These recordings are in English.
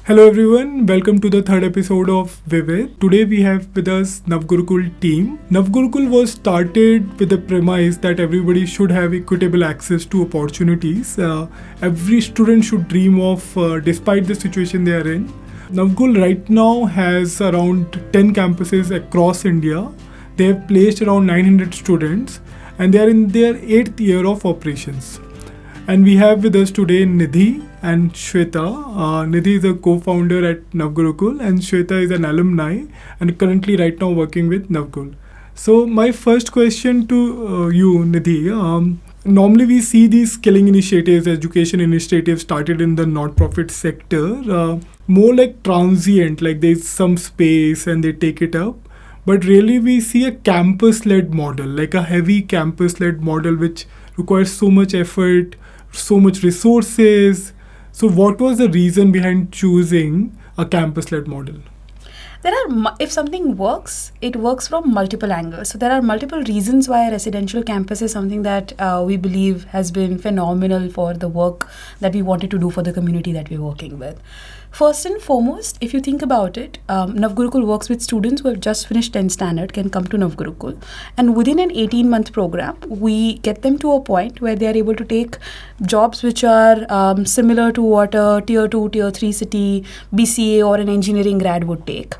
Hello everyone, welcome to the third episode of Vividh. Today we have with us NavGurukul team. NavGurukul was started with the premise that everybody should have equitable access to opportunities. Every student should dream of, despite the situation they are in. NavGurukul right now has around 10 campuses across India. They have placed around 900 students and they are in their 8th year of operations. And we have with us today Nidhi and Shweta. Nidhi is a co-founder at NavGurukul and Shweta is an alumni and currently right now working with NavGurukul. So my first question to you, Nidhi, normally we see these skilling initiatives, education initiatives started in the not-profit sector, more like transient, like there's some space and they take it up. But really we see a campus-led model, like a heavy campus-led model which requires so much effort, so much resources. So what was the reason behind choosing a campus-led model? If something works, it works from multiple angles. So there are multiple reasons why a residential campus is something that we believe has been phenomenal for the work that we wanted to do for the community that we're working with. First and foremost, if you think about it, NavGurukul works with students who have just finished 10th standard can come to NavGurukul, and within an 18-month program, we get them to a point where they are able to take jobs which are similar to what a tier 2, tier 3 city, BCA or an engineering grad would take.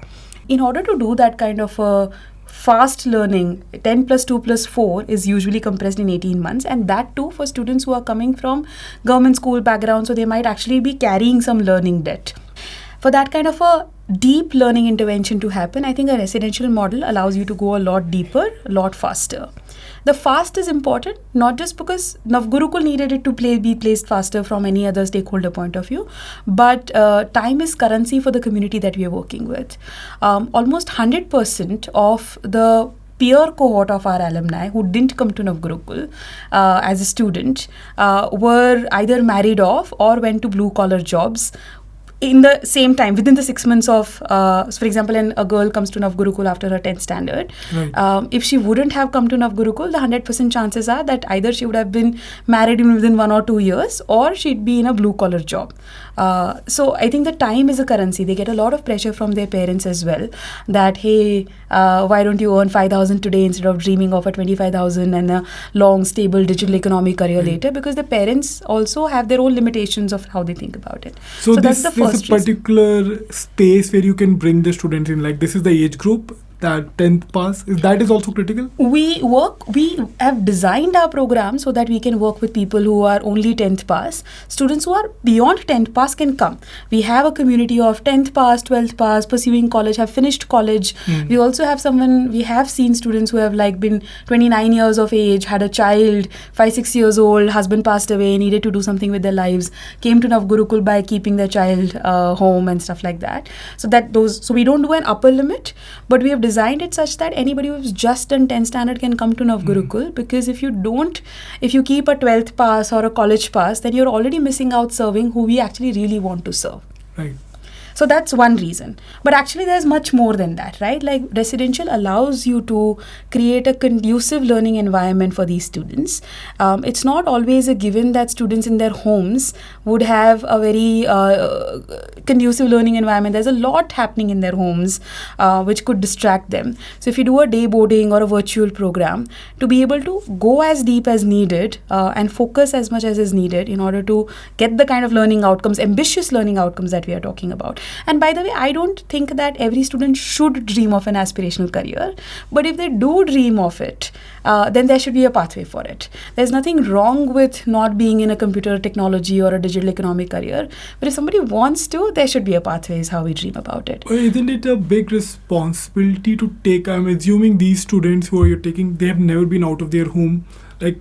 In order to do that kind of a fast learning, 10 plus 2 plus 4 is usually compressed in 18 months, and that too for students who are coming from government school background, so they might actually be carrying some learning debt. For that kind of a deep learning intervention to happen, I think a residential model allows you to go a lot deeper, a lot faster. The fast is important, not just because NavGurukul needed it to be placed faster from any other stakeholder point of view, but time is currency for the community that we are working with. Almost 100% of the peer cohort of our alumni who didn't come to NavGurukul as a student were either married off or went to blue-collar jobs in the same time, within the 6 months of, for example, a girl comes to NavGurukul after her 10th standard. Right. If she wouldn't have come to NavGurukul, the 100% chances are that either she would have been married within 1 or 2 years or she'd be in a blue-collar job. So I think the time is a currency. They get a lot of pressure from their parents as well that, hey, why don't you earn 5,000 today instead of dreaming of a 25,000 and a long, stable digital economy career later, because the parents also have their own limitations of how they think about it. So that's the first reason. A particular space where you can bring the students in, like this is the age group, that 10th pass, that is also critical? We have designed our program so that we can work with people who are only 10th pass. Students who are beyond 10th pass can come. We have a community of 10th pass, 12th pass, pursuing college, have finished college. We also have we have seen students who have been 29 years of age, had a child, 5-6 years old, husband passed away, needed to do something with their lives, came to NavGurukul by keeping their child home and stuff like that. So we don't do an upper limit, but we have designed it such that anybody who's just done 10th standard can come to NavGurukul, because if you keep a 12th pass or a college pass, then you're already missing out serving who we actually really want to serve. Right. So that's one reason. But actually there's much more than that, right? Like residential allows you to create a conducive learning environment for these students. It's not always a given that students in their homes would have a very conducive learning environment. There's a lot happening in their homes which could distract them. So if you do a day boarding or a virtual program, to be able to go as deep as needed and focus as much as is needed in order to get the kind of learning outcomes, ambitious learning outcomes that we are talking about. And by the way, I don't think that every student should dream of an aspirational career, but if they do dream of it, then there should be a pathway for it. There's nothing wrong with not being in a computer technology or a digital economic career, but if somebody wants to, there should be a pathway is how we dream about it. Isn't it a big responsibility to take? I'm assuming these students who you're taking, they have never been out of their home, like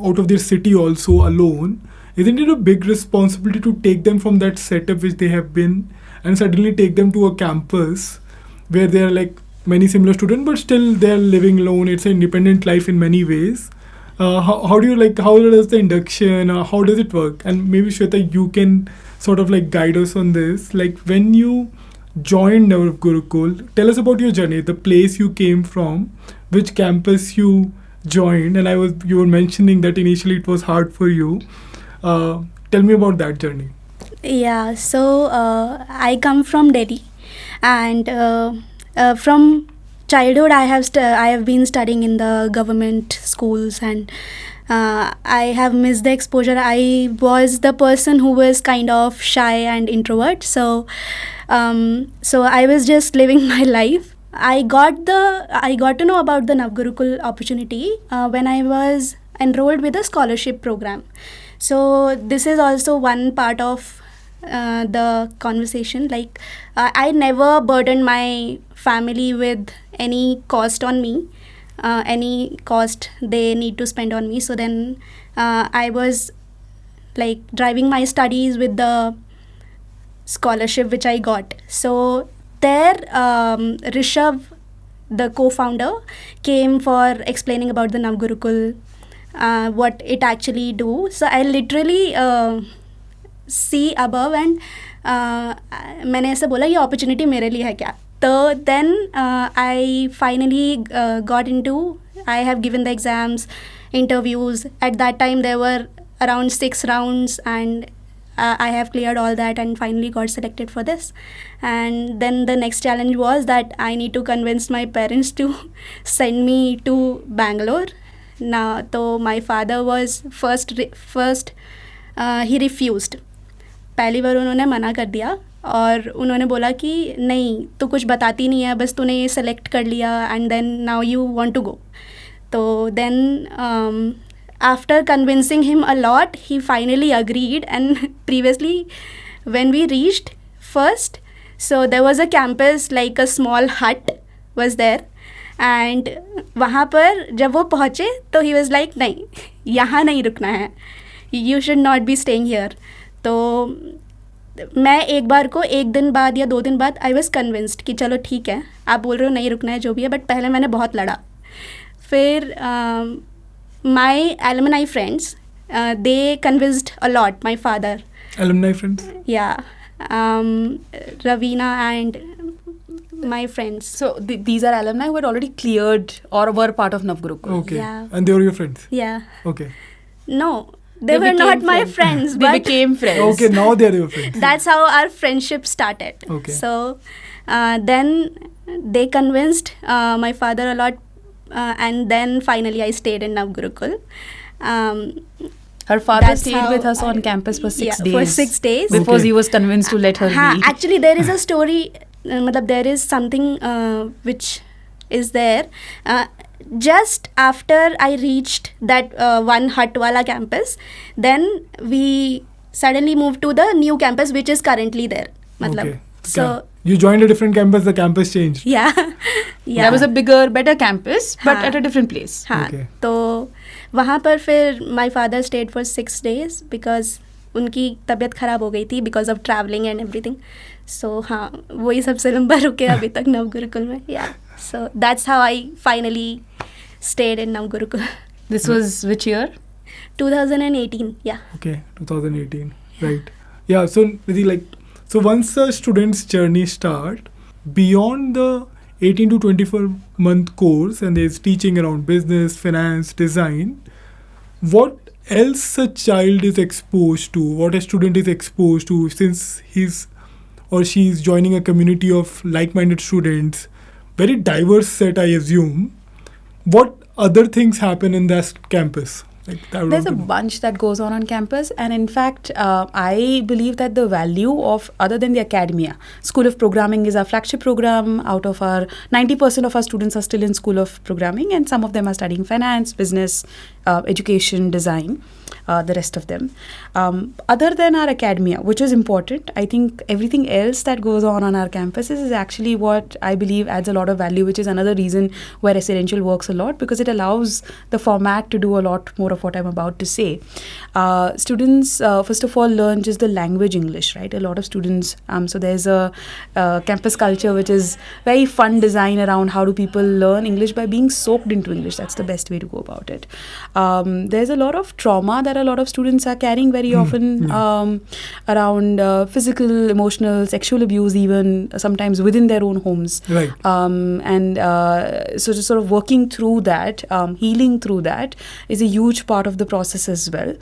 out of their city also alone. Isn't it a big responsibility to take them from that setup which they have been and suddenly take them to a campus where there are like many similar students, but still they're living alone? It's an independent life in many ways. How does the induction, how does it work? And maybe Shweta, you can sort of guide us on this. Like when you joined NavGurukul, tell us about your journey, the place you came from, which campus you joined, and you were mentioning that initially it was hard for you. Tell me about that journey. Yeah, so I come from Delhi, and from childhood I have been studying in the government schools, and I have missed the exposure. I was the person who was kind of shy and introvert, so I was just living my life. I got to know about the NavGurukul opportunity when I was enrolled with a scholarship program. So this is also one part of the conversation. Like I never burdened my family with any cost on me, any cost they need to spend on me. So then I was like driving my studies with the scholarship which I got. So there, Rishabh, the co-founder, came for explaining about the NavGurukul, what it actually do. So I literally see above and मैंने ऐसे बोला ये opportunity मेरे लिए है क्या. So then I finally got into, I have given the exams, interviews. At that time there were around 6 rounds, and I have cleared all that and finally got selected for this. And then the next challenge was that I need to convince my parents to send me to Bangalore. Now, so my father was first he refused. पहली बार उन्होंने मना कर दिया और उन्होंने बोला कि नहीं, तू कुछ बताती नहीं है, बस तूने ये सेलेक्ट कर लिया and then now you want to go. तो then after convincing him a lot, he finally agreed. And previously when we reached first, so there was a campus, like a small hut was there, and वहाँ पर जब वो पहुँचे तो he was like नहीं, यहाँ नहीं रुकना है, you should not be staying here. तो मैं एक बार को 1 दिन बाद या 2 दिन बाद I was convinced कि चलो ठीक है, आप बोल रहे हो नहीं रुकना है, जो भी है. बट पहले मैंने बहुत लड़ा. फिर my alumni friends, they convinced a lot my father. Alumni friends? Yeah. Ravina and my friends. So these are alumni who had already cleared or were part of NavGurukul. Okay. Yeah. And they were your friends? Yeah. Okay. No, they were not my friends. They but became friends. Okay, now they are your friends. That's how our friendship started. Okay. So then they convinced my father a lot, and then finally I stayed in NavGurukul. Her father That's stayed how with us on campus for 6 days. For 6 days. Before Okay. he was convinced to let her be. Actually, there is a story. There is something which is there. Just after I reached that one Hatwala campus, then we suddenly moved to the new campus, which is currently there. Okay. So You joined a different campus, the campus changed. yeah, yeah. That was a bigger, better campus, but हाँ. at a different place. हाँ, Okay. तो वहाँ पर फिर my father stayed for 6 days because उनकी तबीयत ख़राब हो गई थी because of traveling and everything. So हाँ, वही सबसे लंबा रुके अभी तक NavGurukul में. Yeah. So that's how I finally stayed in NavGurukul. This was which year? 2018. Yeah. Okay, 2018. Right. Yeah, so Nidhi, so once a student's journey start, beyond the 18 to 24-month course, and there's teaching around business, finance, design, what else a child is exposed to, what a student is exposed to, since he's or she's joining a community of like-minded students, very diverse set, I assume. What other things happen in that campus? There's a bunch that goes on campus, and in fact, I believe that the value of, other than the academia, School of Programming is our flagship program. Out of our 90% of our students are still in School of Programming, and some of them are studying finance, business, education, design. The rest of them. Other than our academia, which is important, I think everything else that goes on our campuses is actually what I believe adds a lot of value, which is another reason why residential works a lot, because it allows the format to do a lot more of what I'm about to say. Students, first of all, learn just the language English, right? A lot of students, so there's a campus culture which is very fun design around how do people learn English by being soaked into English. That's the best way to go about it. There's a lot of trauma that a lot of students are carrying very often around physical, emotional, sexual abuse, even sometimes within their own homes. Right. So just sort of working through that, healing through that is a huge huge part of the process as well.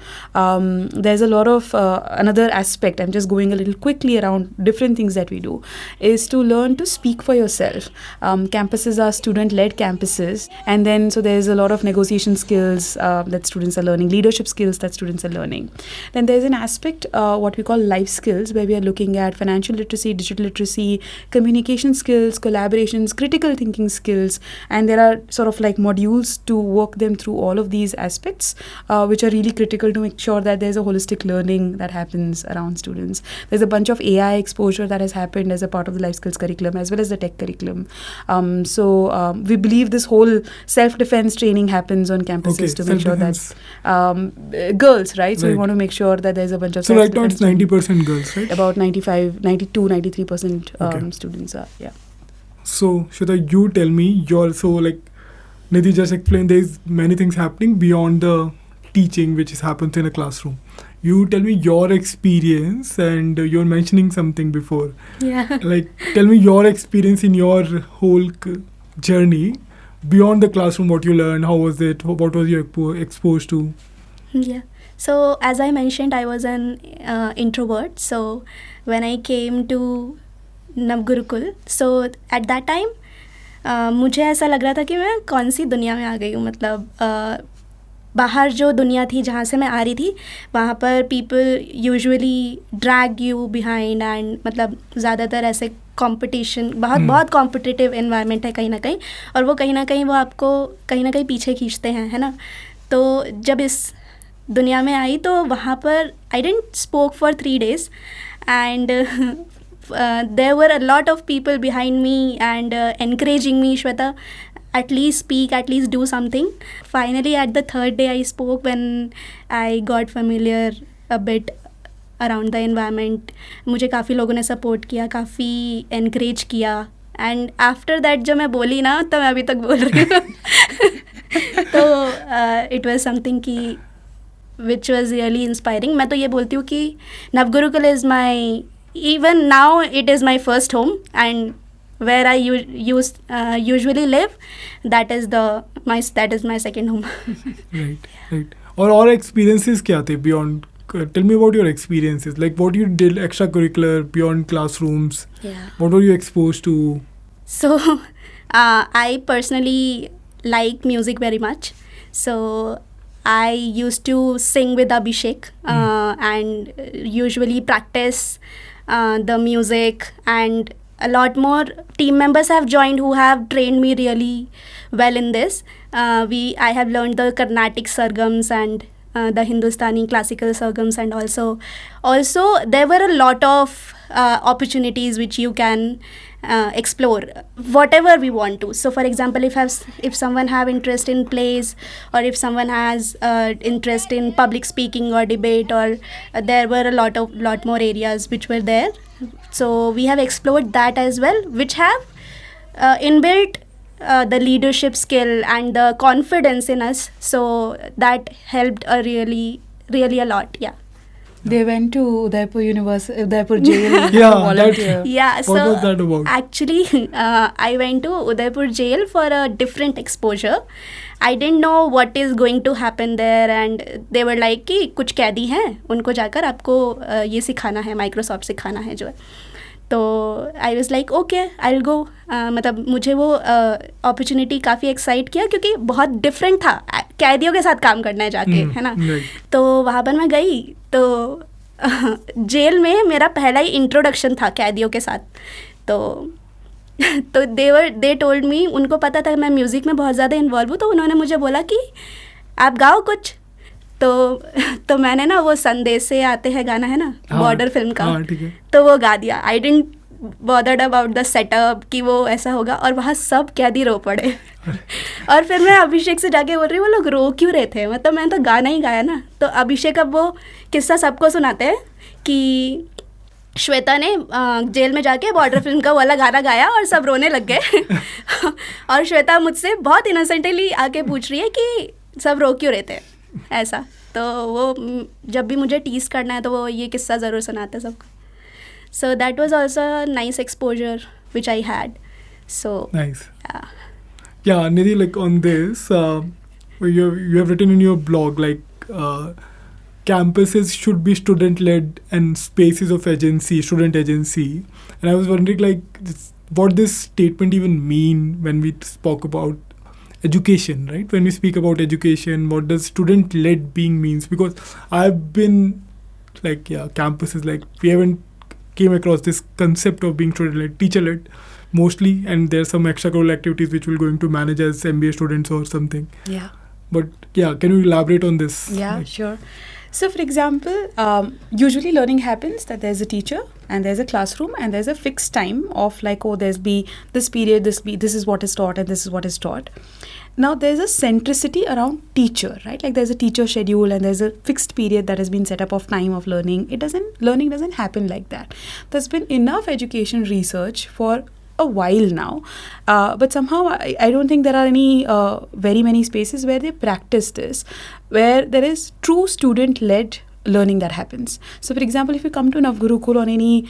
There's a lot of another aspect, I'm just going a little quickly around different things that we do, is to learn to speak for yourself. Campuses are student-led campuses, and then so there's a lot of negotiation skills that students are learning, leadership skills that students are learning. Then there's an aspect, what we call life skills, where we are looking at financial literacy, digital literacy, communication skills, collaborations, critical thinking skills, and there are sort of like modules to work them through all of these aspects, which are really critical to make sure that there's a holistic learning that happens around students. There's a bunch of AI exposure that has happened as a part of the life skills curriculum as well as the tech curriculum. So we believe this whole self-defense training happens on campuses to make sure that girls, right? So we want to make sure that there's a bunch of so right now it's 90% girls, right? About 95, 92, 93% students are, yeah. So Shweta, you tell me, Nidhi just explained, there's many things happening beyond the teaching which happens in a classroom. You tell me your experience, and you're mentioning something before. Yeah. Tell me your experience in your whole journey beyond the classroom, what you learned, how was it, what was you exposed to? Yeah. So as I mentioned, I was an introvert. So when I came to NavGurukul, so at that time मुझे ऐसा लग रहा था कि मैं कौन सी दुनिया में आ गई हूँ. मतलब बाहर जो दुनिया थी जहाँ से मैं आ रही थी, वहाँ पर people usually drag you behind, and मतलब ज़्यादातर ऐसे कंपटीशन, बहुत कॉम्पिटिटिव एनवायरनमेंट है कहीं ना कहीं, और वो कहीं ना कहीं वो आपको कहीं ना कहीं पीछे खींचते हैं, है ना. तो जब इस दुनिया में आई तो वहाँ पर I didn't spoke for 3 days, and there were a lot of people behind me and encouraging me, Shweta, at least speak, at least do something. Finally, at the 3rd day, I spoke when I got familiar a bit around the environment. मुझे काफ़ी लोगों ने support किया, काफ़ी encourage किया, and after that जब मैं बोली ना, तो मैं अभी तक बोल रही हूँ. तो it was something की which was really inspiring. मैं तो ये बोलती हूँ कि NavGurukul is my, even now it is my first home, and where I usually live, that is my second home. Right. और experiences क्या थे beyond? Tell me about your experiences, like what you did extracurricular beyond classrooms. Yeah. What were you exposed to? So I personally like music very much. So I used to sing with Abhishek and usually practice the music, and a lot more team members have joined who have trained me really well in this. I have learned the Carnatic sargams and the Hindustani classical sargams, and also there were a lot of opportunities which you can explore whatever we want to. So for example, if someone have interest in plays, or if someone has interest in public speaking or debate, or there were a lot more areas which were there. So we have explored that as well, which have inbuilt the leadership skill and the confidence in us. So that helped really a lot. Yeah. They went to Udaipur jail. Yeah, volunteer. Yeah. So what was that about? Actually, I went to Udaipur jail for a different exposure. I didn't know what is going to happen there, and they were like कि कुछ कैदी हैं, उनको जाकर आपको ये सिखाना है, माइक्रोसॉफ्ट सिखाना है जो है. तो I was like okay, I will go. मतलब मुझे वो अपॉर्चुनिटी काफ़ी एक्साइट किया, क्योंकि बहुत डिफरेंट था, कैदियों के साथ काम करना है जाके, है ना. तो वहाँ पर मैं गई, तो जेल में मेरा पहला ही इंट्रोडक्शन था कैदियों के साथ. तो दे टोल्ड मी, उनको पता था मैं म्यूज़िक में बहुत ज़्यादा इन्वॉल्व हूँ, तो उन्होंने मुझे बोला कि आप गाओ कुछ. तो मैंने ना वो संदेश से आते हैं गाना है ना, बॉर्डर फिल्म का, तो वो गा दिया. I didn't bothered about the setup कि वो ऐसा होगा, और वहाँ सब कैदी रो पड़े. और फिर मैं अभिषेक से जाके बोल रही हूँ, वो लोग रो क्यों रहे थे, मतलब मैंने तो गाना ही गाया ना. तो अभिषेक अब वो किस्सा सबको सुनाते हैं कि श्वेता ने जेल में जाके बॉर्डर फिल्म का वाला गाना गाया और सब रोने लग गए. और श्वेता मुझसे बहुत इनोसेंटली आके पूछ रही है कि सब रो क्यों रहे थे ऐसा. तो वो जब भी मुझे टीज करना है तो वो ये किस्सा ज़रूर सुनाते हैं सबको. So that was also nice exposure which I had. So nice. Yeah, Nidhi, like on this, you have written in your blog like campuses should be student-led and spaces of agency, student agency. And I was wondering what this statement even mean when we spoke about education, right? When we speak about education, what does student-led being means? Because I've been campuses, we haven't came across this concept of being student-led, teacher-led mostly, and there's some extracurricular activities which we're going to manage as MBA students or something. Yeah. But can you elaborate on this? Yeah, sure. So, for example, usually learning happens that there's a teacher and there's a classroom and there's a fixed time of there's be this period, this is what is taught and this is what is taught. Now, there's a centricity around teacher, right? Like there's a teacher schedule and there's a fixed period that has been set up of time of learning. Learning doesn't happen like that. There's been enough education research for a while now, but somehow I don't think there are any very many spaces where they practice this, where there is true student-led learning that happens. So for example, if you come to NavGurukul on any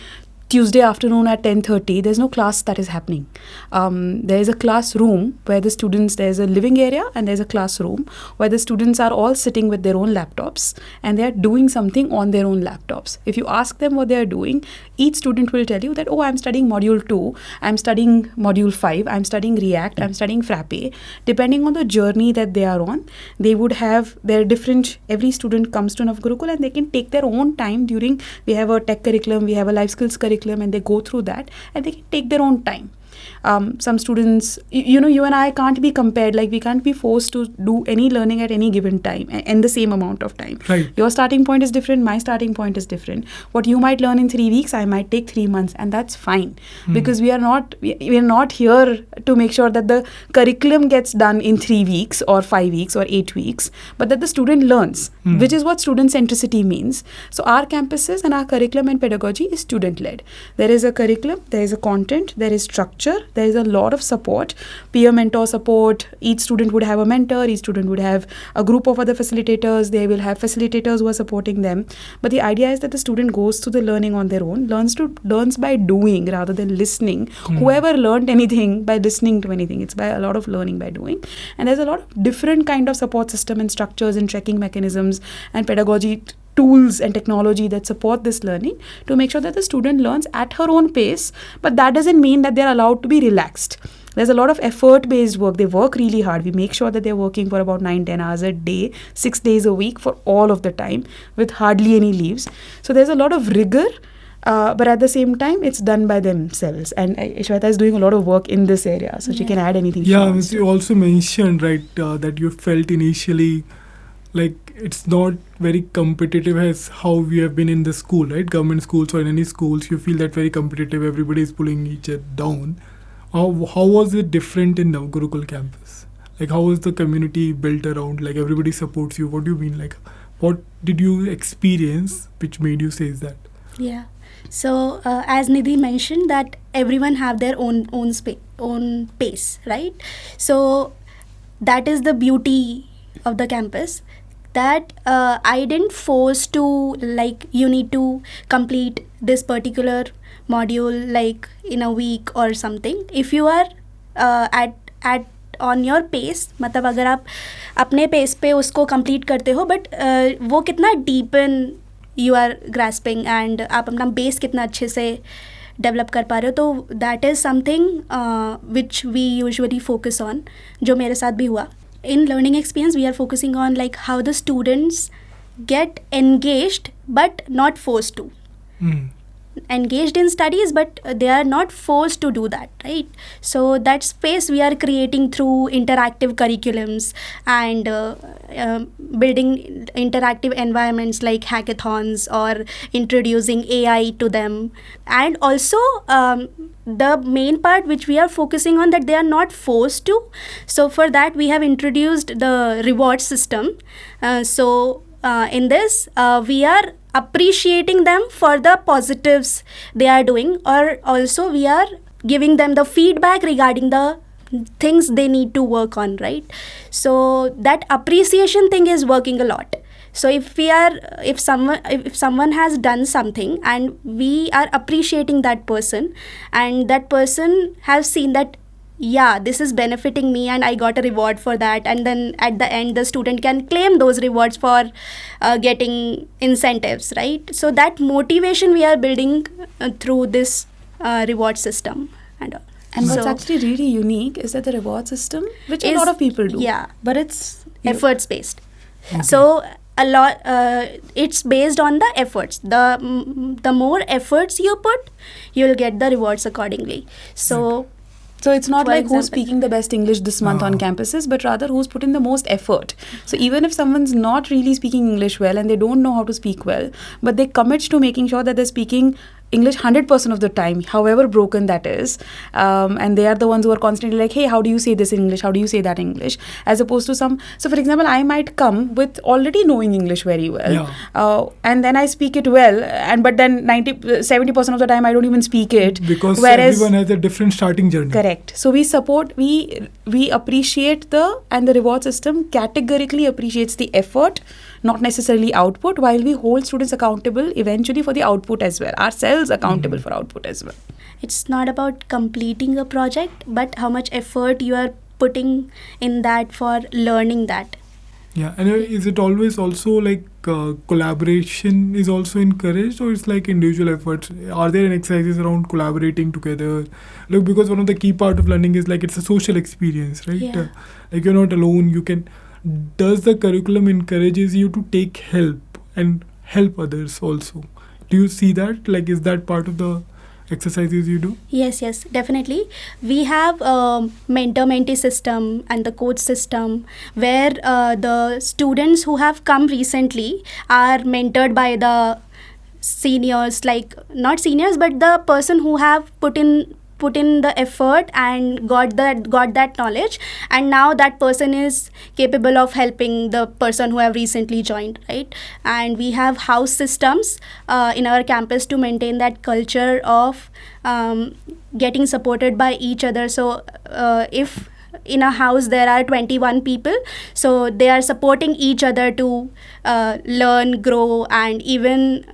Tuesday afternoon at 10:30, there's no class that is happening. There is a classroom where the students, there's a living area and there's a classroom where the students are all sitting with their own laptops and they are doing something on their own laptops. If you ask them what they are doing, each student will tell you that, I'm studying module 2, I'm studying module 5, I'm studying React, I'm studying Frappe. Depending on the journey that they are on, they would have their different, every student comes to NavGurukul and they can take their own time during, we have a tech curriculum, we have a life skills curriculum, and they go through that and they can take their own time. Some students, you and I can't be compared, we can't be forced to do any learning at any given time and the same amount of time. Right. Your starting point is different, my starting point is different. What you might learn in 3 weeks, I might take 3 months, and that's fine because we are not here to make sure that the curriculum gets done in 3 weeks or 5 weeks or 8 weeks, but that the student learns, which is what student centricity means. So our campuses and our curriculum and pedagogy is student-led. There is a curriculum, there is a content, there is structure, there is a lot of support, peer mentor support. Each student would have a mentor, each student would have a group of other facilitators, they will have facilitators who are supporting them. But the idea is that the student goes through the learning on their own, learns by doing rather than listening. Whoever learned anything by listening to anything, it's by a lot of learning by doing. And there's a lot of different kind of support system and structures and checking mechanisms and pedagogy tools and technology that support this learning to make sure that the student learns at her own pace, but that doesn't mean that they're allowed to be relaxed. There's a lot of effort-based work. They work really hard. We make sure that they're working for about 9-10 hours a day, 6 days a week for all of the time with hardly any leaves. So there's a lot of rigor, but at the same time, it's done by themselves. And Shweta is doing a lot of work in this area, so she can add anything. Yeah, you also mentioned, right, that you felt initially it's not very competitive as how we have been in the school, right? Government schools or in any schools, you feel that very competitive. Everybody is pulling each other down. How was it different in NavGurukul campus? How was the community built around? Everybody supports you. What do you mean? What did you experience which made you say that? Yeah. So as Nidhi mentioned, that everyone have their own pace, right? So that is the beauty of the campus, that I didn't force to you need to complete this particular module in a week or something. If you are at on your pace, मतलब अगर आप अपने pace पे उसको complete करते हो, but वो कितना deepen you are grasping and आप अपना base कितना अच्छे से develop कर पा रहे हो, तो that is something which we usually focus on, जो मेरे साथ भी हुआ. In learning experience, we are focusing on how the students get engaged but not forced to. Engaged in studies, but they are not forced to do that, right? So that space we are creating through interactive curriculums and building interactive environments like hackathons or introducing AI to them. And also the main part which we are focusing on, that they are not forced to. So for that we have introduced the reward system. In this we are appreciating them for the positives they are doing, or also we are giving them the feedback regarding the things they need to work on, right? So that appreciation thing is working a lot. So if someone has done something and we are appreciating that person, and that person has seen that yeah, this is benefiting me and I got a reward for that, and then at the end the student can claim those rewards for getting incentives, right? So that motivation we are building through this reward system and all. And what's So- actually really unique is that the reward system, which a Is- lot of people do, yeah. but it's Efforts based. Okay. So a lot it's based on the efforts. The more efforts you put, you will get the rewards accordingly. So So it's not For like who's example. speaking the best English this month on Ah. campuses, but rather who's put in the most effort. So even if someone's not really speaking English well and they don't know how to speak well, but they commit to making sure that they're speaking English 100% of the time, however broken that is, and they are the ones who are constantly like, hey, how do you say this in English? How do you say that in English? As opposed to some, so for example, I might come with already knowing English very well, Yeah. and then I speak it well, but then 70% of the time I don't even speak it. Because Whereas- everyone has a different starting journey. Correct. So we support, we appreciate and the reward system categorically appreciates the effort, not necessarily output, while we hold students accountable eventually for the output as well, ourselves accountable for output as well. it's not about completing a project, but how much effort you are putting in that for learning that. Yeah, and is it always also like collaboration is also encouraged, or it's like individual efforts? Are there any exercises around collaborating together? Look, because one of the key part of learning is like it's a social experience, right? Yeah. Like you're not alone. You can. Does the curriculum encourages you to take help and help others also? Do you see that? Like, is that part of the exercises you do? Yes, definitely. We have mentor-mentee system and the coach system where the students who have come recently are mentored by the seniors, like not seniors, but the person who have put in the effort and got that knowledge, and now that person is capable of helping the person who have recently joined, right? And we have house systems in our campus to maintain that culture of getting supported by each other. So if in a house there are 21 people, so they are supporting each other to learn, grow, and even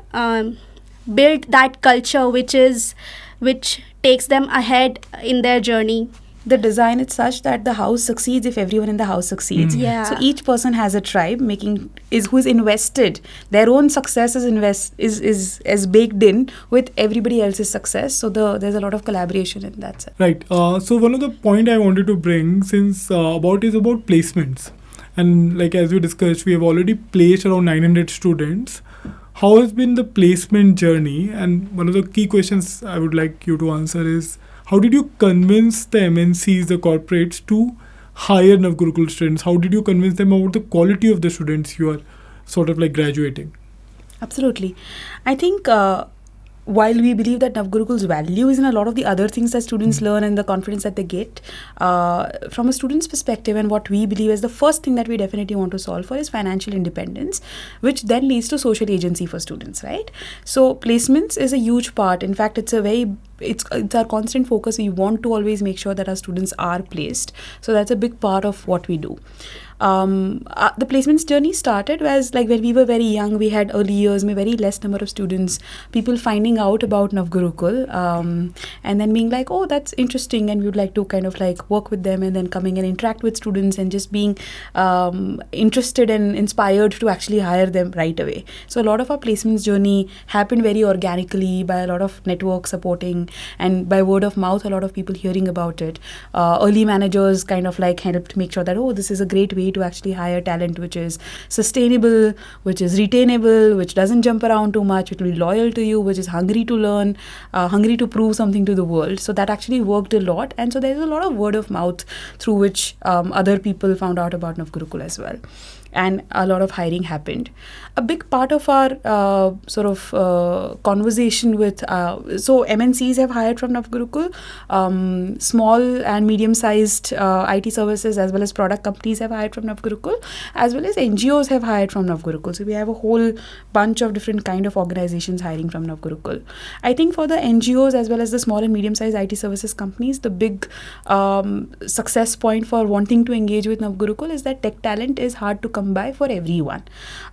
build that culture which takes them ahead in their journey. The design is such that the house succeeds if everyone in the house succeeds. Yeah. So each person has a tribe who is invested. Their own success is as baked in with everybody else's success. So there's a lot of collaboration in that sense. Right. So one of the point I wanted to bring is about placements, and like as we discussed, we have already placed around 900 students. How has been the placement journey? And one of the key questions I would like you to answer is, how did you convince the MNCs, the corporates, to hire NavGurukul students? How did you convince them about the quality of the students you are sort of like graduating? Absolutely. I think while we believe that NavGurukul's value is in a lot of the other things that students learn and the confidence that they get, from a student's perspective, and what we believe is the first thing that we definitely want to solve for is financial independence, which then leads to social agency for students, right? So placements is a huge part. In fact, it's our constant focus. We want to always make sure that our students are placed. So that's a big part of what we do. The placements journey started as like when we were very young. We had early years, very less number of students, people finding out about NavGurukul, and then being like, oh, that's interesting, and we would like to kind of like work with them, and then coming and interact with students and just being interested and inspired to actually hire them right away. So a lot of our placements journey happened very organically by a lot of network supporting and by word of mouth, a lot of people hearing about it. Early managers kind of like helped make sure that, oh, this is a great way to actually hire talent which is sustainable, which is retainable, which doesn't jump around too much, which will be loyal to you, which is hungry to learn, hungry to prove something to the world. So that actually worked a lot, and so there's a lot of word of mouth through which other people found out about NavGurukul as well, and a lot of hiring happened. A big part of our conversation with so MNCs have hired from NavGurukul, small and medium-sized IT services as well as product companies have hired from NavGurukul, as well as NGOs have hired from NavGurukul. So we have a whole bunch of different kind of organizations hiring from NavGurukul. I think for the NGOs as well as the small and medium-sized IT services companies, the big success point for wanting to engage with NavGurukul is that tech talent is hard to come come by for everyone.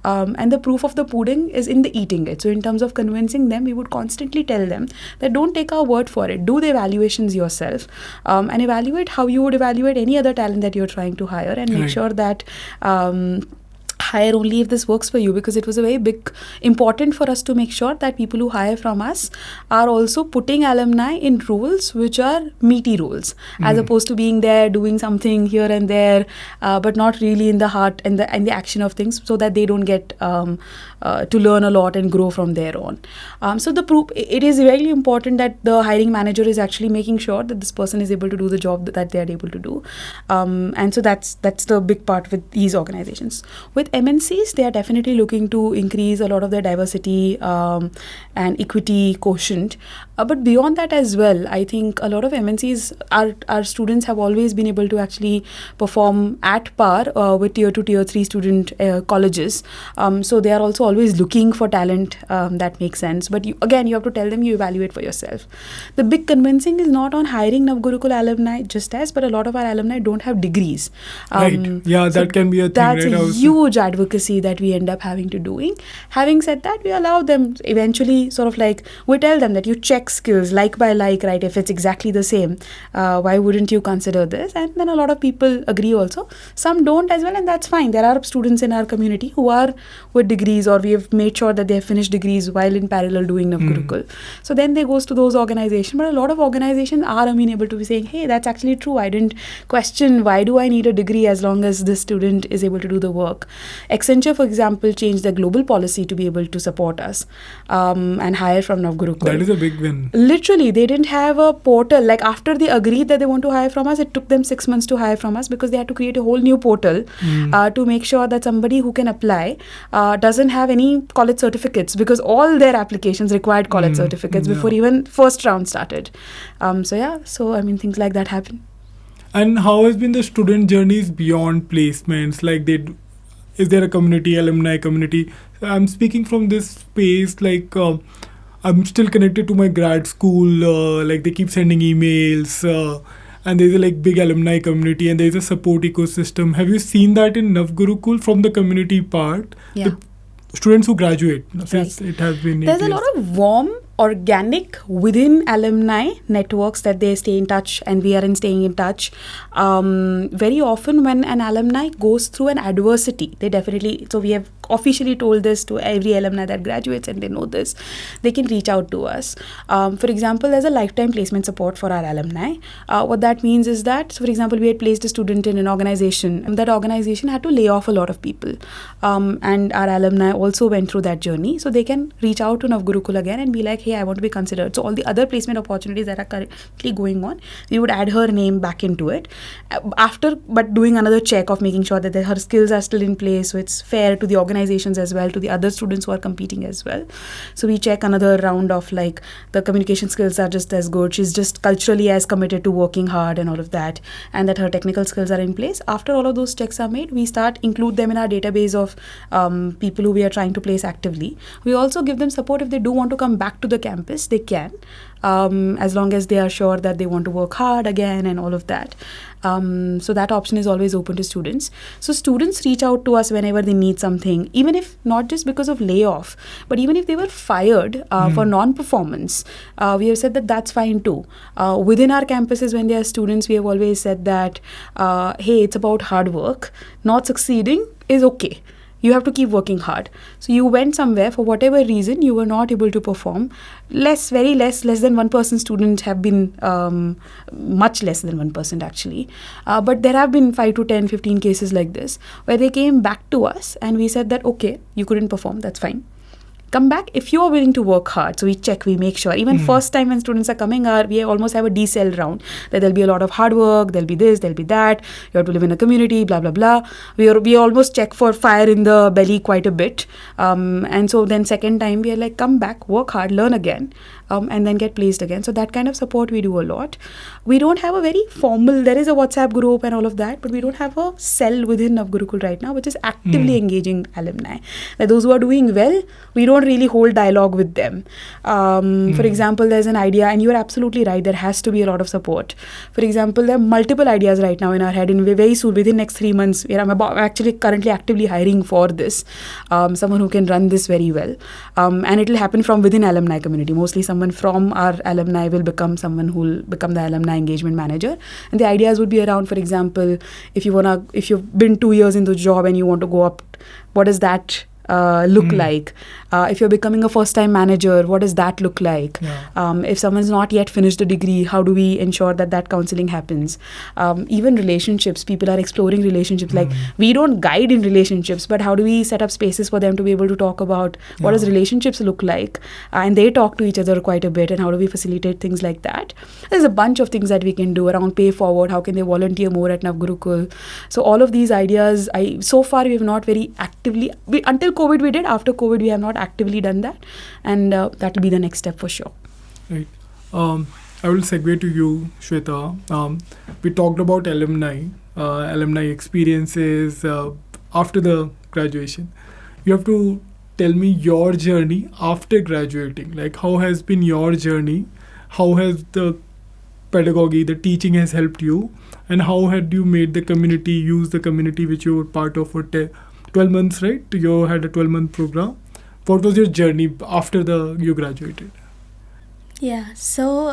And the proof of the pudding is in the eating it. So in terms of convincing them, we would constantly tell them that don't take our word for it. Do the evaluations yourself, and evaluate how you would evaluate any other talent that you're trying to hire, and make sure that hire only if this works for you, because it was a very big important for us to make sure that people who hire from us are also putting alumni in roles which are meaty roles, as opposed to being there doing something here and there, but not really in the heart and the action of things, so that they don't get to learn a lot and grow from there on. So the proof, it is really important that the hiring manager is actually making sure that this person is able to do the job that they are able to do, and so that's the big part with these organizations. With MNCs, they are definitely looking to increase a lot of their diversity and equity quotient. But beyond that as well, I think a lot of MNCs, our students have always been able to actually perform at par with tier 2, tier 3 student colleges. So they are also always looking for talent that makes sense. But you have to tell them, you evaluate for yourself. The big convincing is not on hiring NavGurukul alumni but a lot of our alumni don't have degrees. Right. Yeah, so that can be a thing. That's right? a huge advocacy that we end up having to doing. Having said that, we allow them eventually we tell them that you check skills like by like, right? If it's exactly the same, why wouldn't you consider this? And then a lot of people agree also. Some don't as well, and that's fine. There are students in our community who are with degrees, or we have made sure that they have finished degrees while in parallel doing NavGurukul. So then they goes to those organizations. But a lot of organizations are amenable to be saying, hey, that's actually true. I didn't question why do I need a degree as long as this student is able to do the work. Accenture, for example, changed their global policy to be able to support us and hire from NavGurukul. That is a big win. Literally, they didn't have a portal. Like after they agreed that they want to hire from us, it took them 6 months to hire from us, because they had to create a whole new portal to make sure that somebody who can apply doesn't have any college certificates, because all their applications required college certificates before even first round started. So things like that happen. And how has been the student journeys beyond placements? Like is there a community, alumni community? I'm speaking from this space, I'm still connected to my grad school, they keep sending emails, and there's a big alumni community, and there's a support ecosystem. Have you seen that in NavGurukul from the community part? Yeah. The students who graduate, since it has been 8 There's years. a lot of warm, organic within alumni networks that they stay in touch, and we are staying in touch. Very often when an alumni goes through an adversity, they definitely, so we have officially told this to every alumni that graduates, and they know this, they can reach out to us. For example, there's a lifetime placement support for our alumni. What that means is that, so for example, we had placed a student in an organization, and that organization had to lay off a lot of people. And our alumni also went through that journey. So they can reach out to NavGurukul again and be like, hey, I want to be considered. So all the other placement opportunities that are currently going on, we would add her name back into it. But doing another check of making sure that her skills are still in place, so it's fair to the organizations as well, to the other students who are competing as well. So we check another round of the communication skills are just as good, she's just culturally as committed to working hard and all of that, and that her technical skills are in place. After all of those checks are made, we include them in our database of people who we are trying to place actively. We also give them support if they do want to come back to the campus, they can, as long as they are sure that they want to work hard again and all of that. So that option is always open to students. So students reach out to us whenever they need something, even if not just because of layoff, but even if they were fired for non-performance, we have said that that's fine too. Within our campuses, when they are students, we have always said that, hey, it's about hard work. Not succeeding is okay. You have to keep working hard. So you went somewhere for whatever reason, you were not able to perform. Less than 1% students have been, much less than 1% actually. But there have been 5 to 10, 15 cases like this, where they came back to us and we said that, okay, you couldn't perform, that's fine. Come back if you are willing to work hard. So we check, we make sure. Even first time when students are coming, we almost have a D-cell round. That there'll be a lot of hard work, there'll be this, there'll be that. You have to live in a community, blah, blah, blah. We almost check for fire in the belly quite a bit. And so then second time we are like, come back, work hard, learn again. And then get placed again. So that kind of support we do a lot. We don't have a very formal, there is a WhatsApp group and all of that, but we don't have a cell within NavGurukul right now, which is actively engaging alumni. Like those who are doing well, we don't don't really hold dialogue with them. For example, there's an idea, and you're absolutely right, there has to be a lot of support. For example, there are multiple ideas right now in our head, and very soon, within next 3 months, where I'm actually currently actively hiring for this, someone who can run this very well. And it will happen from within alumni community. Mostly someone from our alumni will become someone who will become the alumni engagement manager. And the ideas would be around, for example, if you've been 2 years in the job and you want to go up, what does that look like? If you're becoming a first-time manager, what does that look like? If someone's not yet finished a degree, how do we ensure that counseling happens? Even relationships, people are exploring relationships. Like, we don't guide in relationships, but how do we set up spaces for them to be able to talk about what does relationships look like? And they talk to each other quite a bit, and how do we facilitate things like that? There's a bunch of things that we can do around pay forward. How can they volunteer more at NavGurukul? So all of these ideas, so far we have not very actively, until COVID we did. After COVID we have not actively done that, and that will be the next step for sure. Right. I will segue to you, Shweta. We talked about alumni experiences after the graduation. You have to tell me your journey after graduating. Like, how has been your journey? How has the pedagogy, the teaching has helped you? And how had you made the community, use the community which you were part of for 12 months, right? You had a 12-month program. What was your journey after you graduated? Yeah, so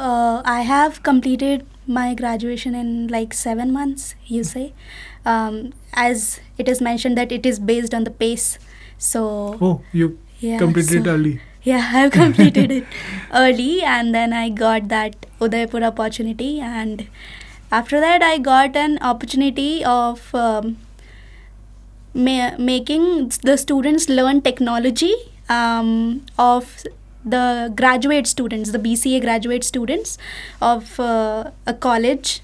I have completed my graduation in like 7 months, you say. As it is mentioned that it is based on the pace. So you completed it early. Yeah, I have completed it early, and then I got that Udaipur opportunity, and after that I got an opportunity of making the students learn technology of the graduate students, the BCA graduate students of a college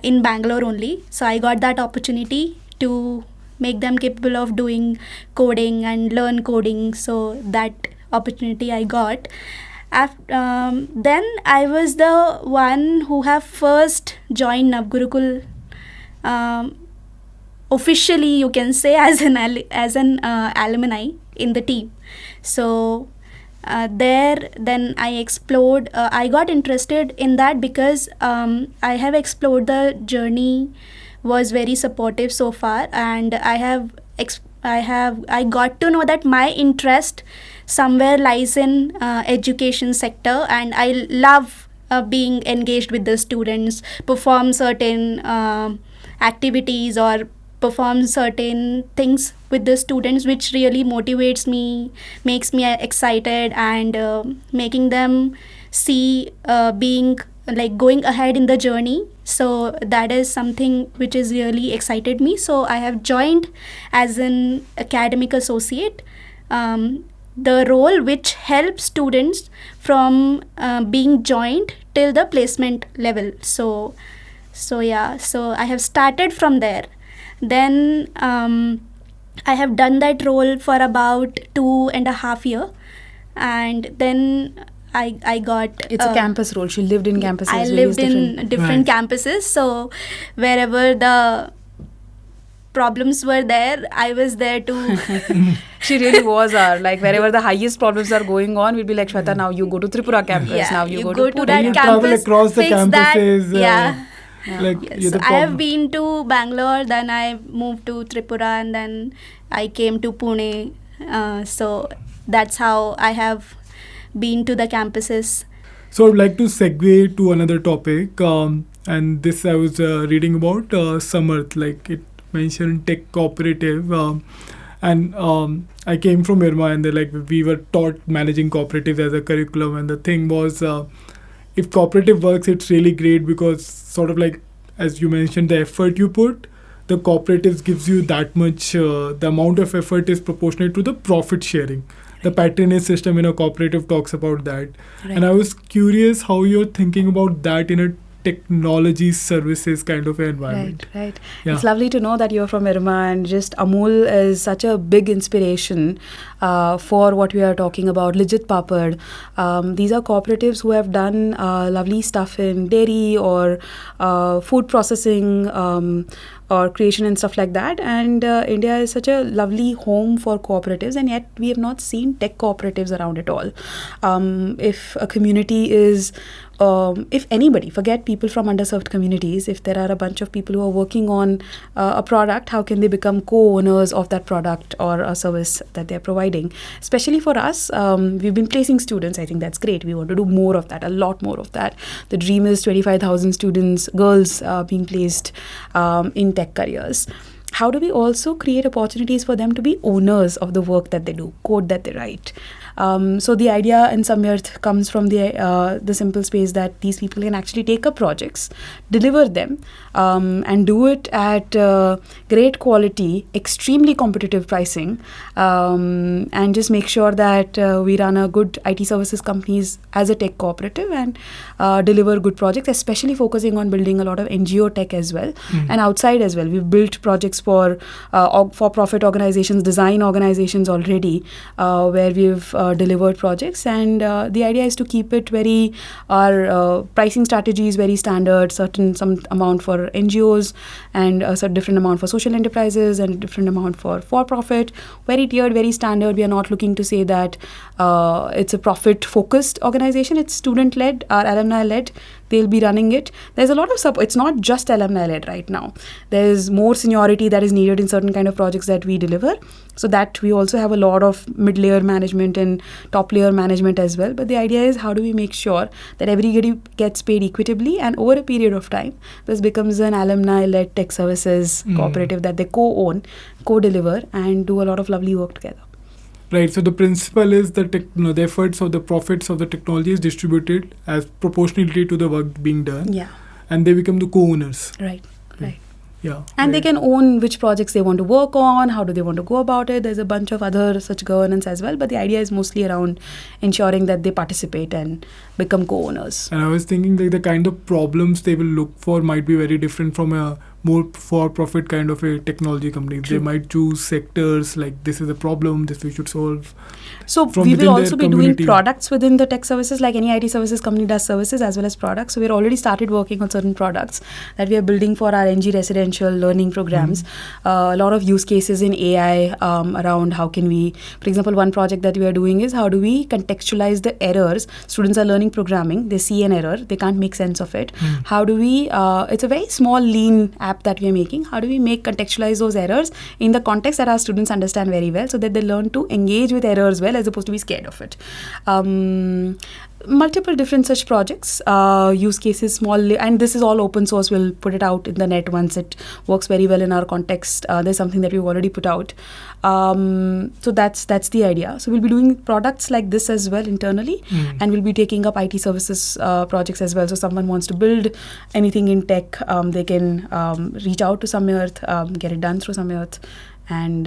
in Bangalore only. So I got that opportunity to make them capable of doing coding and learn coding. So that opportunity I got. Then I was the one who have first joined NavGurukul officially, you can say, as an alumni in the team. So then I explored, I got interested in that because I have explored the journey, was very supportive so far, and I got to know that my interest somewhere lies in education sector, and I love being engaged with the students, perform certain activities or perform certain things with the students, which really motivates me, makes me excited, and making them see being like going ahead in the journey. So that is something which is really excited me. So I have joined as an academic associate, the role which helps students from being joined till the placement level. So I have started from there. Then I have done that role for about 2.5 years, and then I got... It's a campus role. She lived in campuses. I lived in different campuses. So wherever the problems were there, I was there too. She really was like, wherever the highest problems are going on, we'd be like, Shweta, now you go to Tripura campus. Yeah, now you go to that you campus, travel across the campuses. Like, yes, I have been to Bangalore, then I moved to Tripura, and then I came to Pune. So that's how I have been to the campuses. So I would like to segue to another topic, and this I was reading about Samyarth, like it mentioned tech cooperative, and I came from Irma, and we were taught managing cooperatives as a curriculum, and the thing was, if cooperative works, it's really great because sort of like, as you mentioned, the effort you put, the cooperatives gives you that much, the amount of effort is proportionate to the profit sharing. The patronage system in a cooperative talks about that. Right. And I was curious how you're thinking about that in a technology services kind of environment. Right. Yeah. It's lovely to know that you're from Irma, and just Amul is such a big inspiration for what we are talking about. Lijjat Papad. These are cooperatives who have done lovely stuff in dairy or food processing, or creation and stuff like that. And India is such a lovely home for cooperatives, and yet we have not seen tech cooperatives around at all. If a community is if anybody, forget people from underserved communities, if there are a bunch of people who are working on a product, how can they become co-owners of that product or a service that they're providing? Especially for us, we've been placing students. I think that's great. We want to do more of that, a lot more of that. The dream is 25,000 students, girls being placed in tech careers. How do we also create opportunities for them to be owners of the work that they do, code that they write? So the idea in Samyarth comes from the simple space that these people can actually take up projects, deliver them, and do it at great quality, extremely competitive pricing, and just make sure that we run a good IT services companies as a tech cooperative and deliver good projects, especially focusing on building a lot of NGO tech as well, and outside as well. We've built projects for for-profit organizations, design organizations already, where we've delivered projects, and the idea is to keep it very, our pricing strategy is very standard, some amount for NGOs and a certain different amount for social enterprises and different amount for profit, very tiered, very standard. We are not looking to say that it's a profit focused organization. It's student led, our alumni led. They'll be running it. There's a lot of support. It's not just alumni led right now. There's more seniority that is needed in certain kind of projects that we deliver. So that we also have a lot of mid-layer management and top-layer management as well. But the idea is, how do we make sure that everybody gets paid equitably, and over a period of time, this becomes an alumni-led tech services cooperative that they co-own, co-deliver, and do a lot of lovely work together. Right. So the principle is that the efforts of the profits of the technology is distributed as proportionally to the work being done. Yeah. And they become the co-owners. Right. Right. Yeah. And they can own which projects they want to work on, how do they want to go about it. There's a bunch of other such governance as well, but the idea is mostly around ensuring that they participate and become co-owners. And I was thinking like the kind of problems they will look for might be very different from a more for-profit kind of a technology company. True. They might choose sectors like this is a problem, this we should solve. So we will also be doing products within the tech services, like any IT services company does services as well as products. So we're already started working on certain products that we are building for our NG residential learning programs. A lot of use cases in AI around how can we, for example, one project that we are doing is how do we contextualize the errors. Students are learning programming, they see an error, they can't make sense of it. How do we, it's a very small lean app that we are making. How do we contextualize those errors in the context that our students understand very well, so that they learn to engage with errors well as opposed to be scared of it. Multiple different such projects, use cases, small, and this is all open source. We'll put it out in the net once it works very well in our context. There's something that we've already put out. So that's the idea. So we'll be doing products like this as well internally, and we'll be taking up IT services projects as well. So someone wants to build anything in tech, they can reach out to Samyarth, get it done through Samyarth, and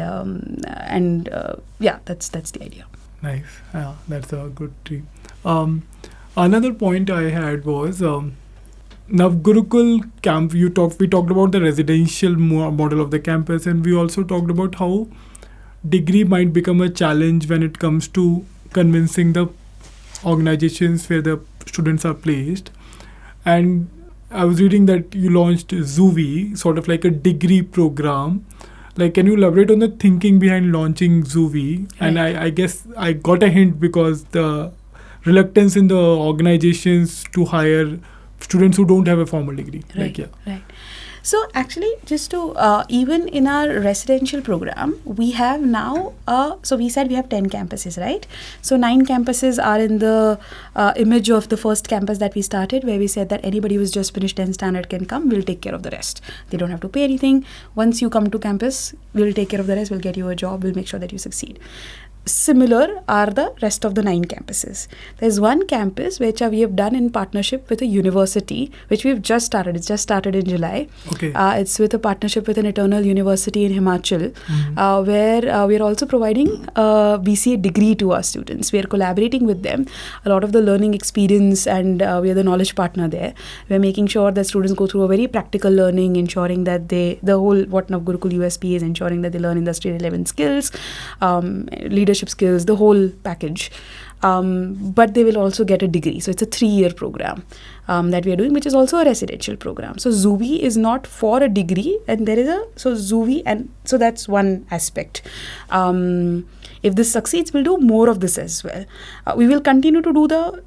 yeah, that's the idea. Nice. Yeah, that's a good dream. Another point I had was NavGurukul camp. We talked about the residential model of the campus, and we also talked about how degree might become a challenge when it comes to convincing the organizations where the students are placed. And I was reading that you launched Zuvy, sort of like a degree program. Like, can you elaborate on the thinking behind launching Zuvy? Right. And I guess I got a hint because the reluctance in the organizations to hire students who don't have a formal degree. Right. So actually, just to, even in our residential program, we have now, so we said we have 10 campuses, right? So 9 campuses are in the image of the first campus that we started, where we said that anybody who's just finished 10th standard can come, we'll take care of the rest. They don't have to pay anything. Once you come to campus, we'll take care of the rest, we'll get you a job, we'll make sure that you succeed. Similar are the rest of the 9 campuses. There's one campus which we have done in partnership with a university, which we've just started. It's just started in July. Okay. It's with a partnership with an eternal university in Himachal, where we are also providing a BCA degree to our students. We are collaborating with them. A lot of the learning experience, and we are the knowledge partner there. We're making sure that students go through a very practical learning, ensuring that the whole what NavGurukul USP is, ensuring that they learn industry relevant skills, leadership leadership skills, the whole package. But they will also get a degree. So it's a 3-year program that we are doing, which is also a residential program. So Zuvy is not for a degree, and there is Zuvy, and so that's one aspect. If this succeeds, we'll do more of this as well. We will continue to do the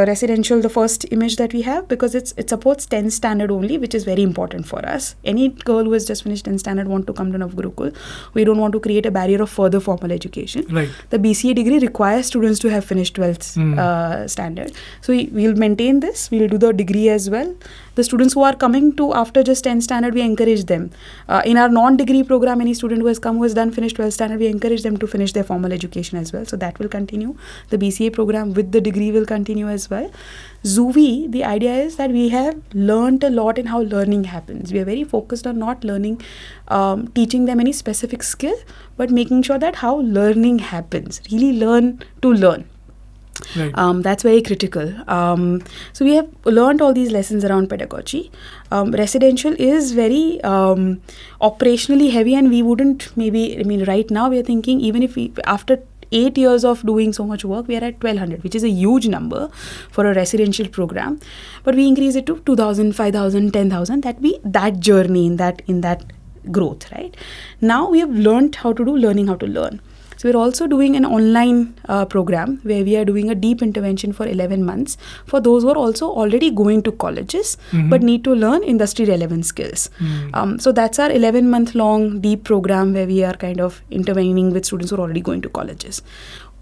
residential, the first image that we have, because it supports 10th standard only, which is very important for us. Any girl who has just finished 10th standard want to come to NavGurukul. We don't want to create a barrier of further formal education. Right. The BCA degree requires students to have finished 12th standard. So we'll maintain this. We'll do the degree as well. The students who are coming to after just 10th standard, we encourage them. In our non-degree program, any student who has come, who has done finished 12th standard, we encourage them to finish their formal education as well. So that will continue. The BCA program with the degree will continue as well. Zuvy, the idea is that we have learned a lot in how learning happens. We are very focused on not learning, teaching them any specific skill, but making sure that how learning happens. Really learn to learn. Right. That's very critical. So we have learned all these lessons around pedagogy. Residential is very operationally heavy, and we wouldn't right now we are thinking, even if we, after 8 years of doing so much work, we are at 1,200, which is a huge number for a residential program. But we increase it to 2,000, 5,000, 10,000. That journey in that growth, right? Now we have learned how to do learning how to learn. So we're also doing an online program where we are doing a deep intervention for 11 months for those who are also already going to colleges but need to learn industry relevant skills. So that's our 11-month long deep program where we are kind of intervening with students who are already going to colleges.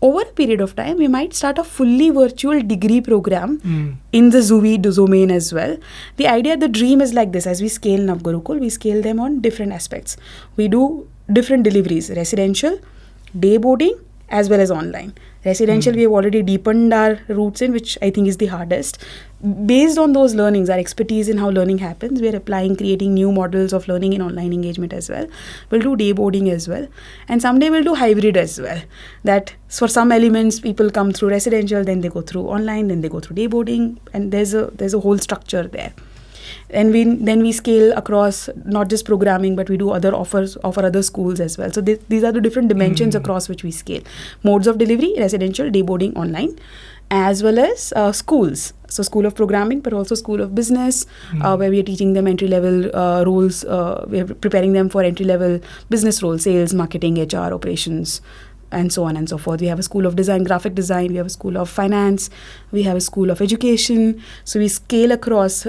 Over a period of time, we might start a fully virtual degree program in the Zuvy domain as well. The dream is like this. As we scale NavGurukul, we scale them on different aspects. We do different deliveries, residential, day boarding, as well as online. Residential, we have already deepened our roots in, which I think is the hardest. Based on those learnings, our expertise in how learning happens, we are creating new models of learning in online engagement as well. We'll do day boarding as well. And someday we'll do hybrid as well. That for some elements, people come through residential, then they go through online, then they go through day boarding. And there's a whole structure there. And then we scale across not just programming, but we do offer other schools as well. So these are the different dimensions across which we scale. Modes of delivery, residential, day boarding, online, as well as schools. So school of programming, but also school of business, where we are teaching them entry-level roles. We are preparing them for entry-level business roles, sales, marketing, HR, operations, and so on and so forth. We have a school of design, graphic design. We have a school of finance. We have a school of education. So we scale across.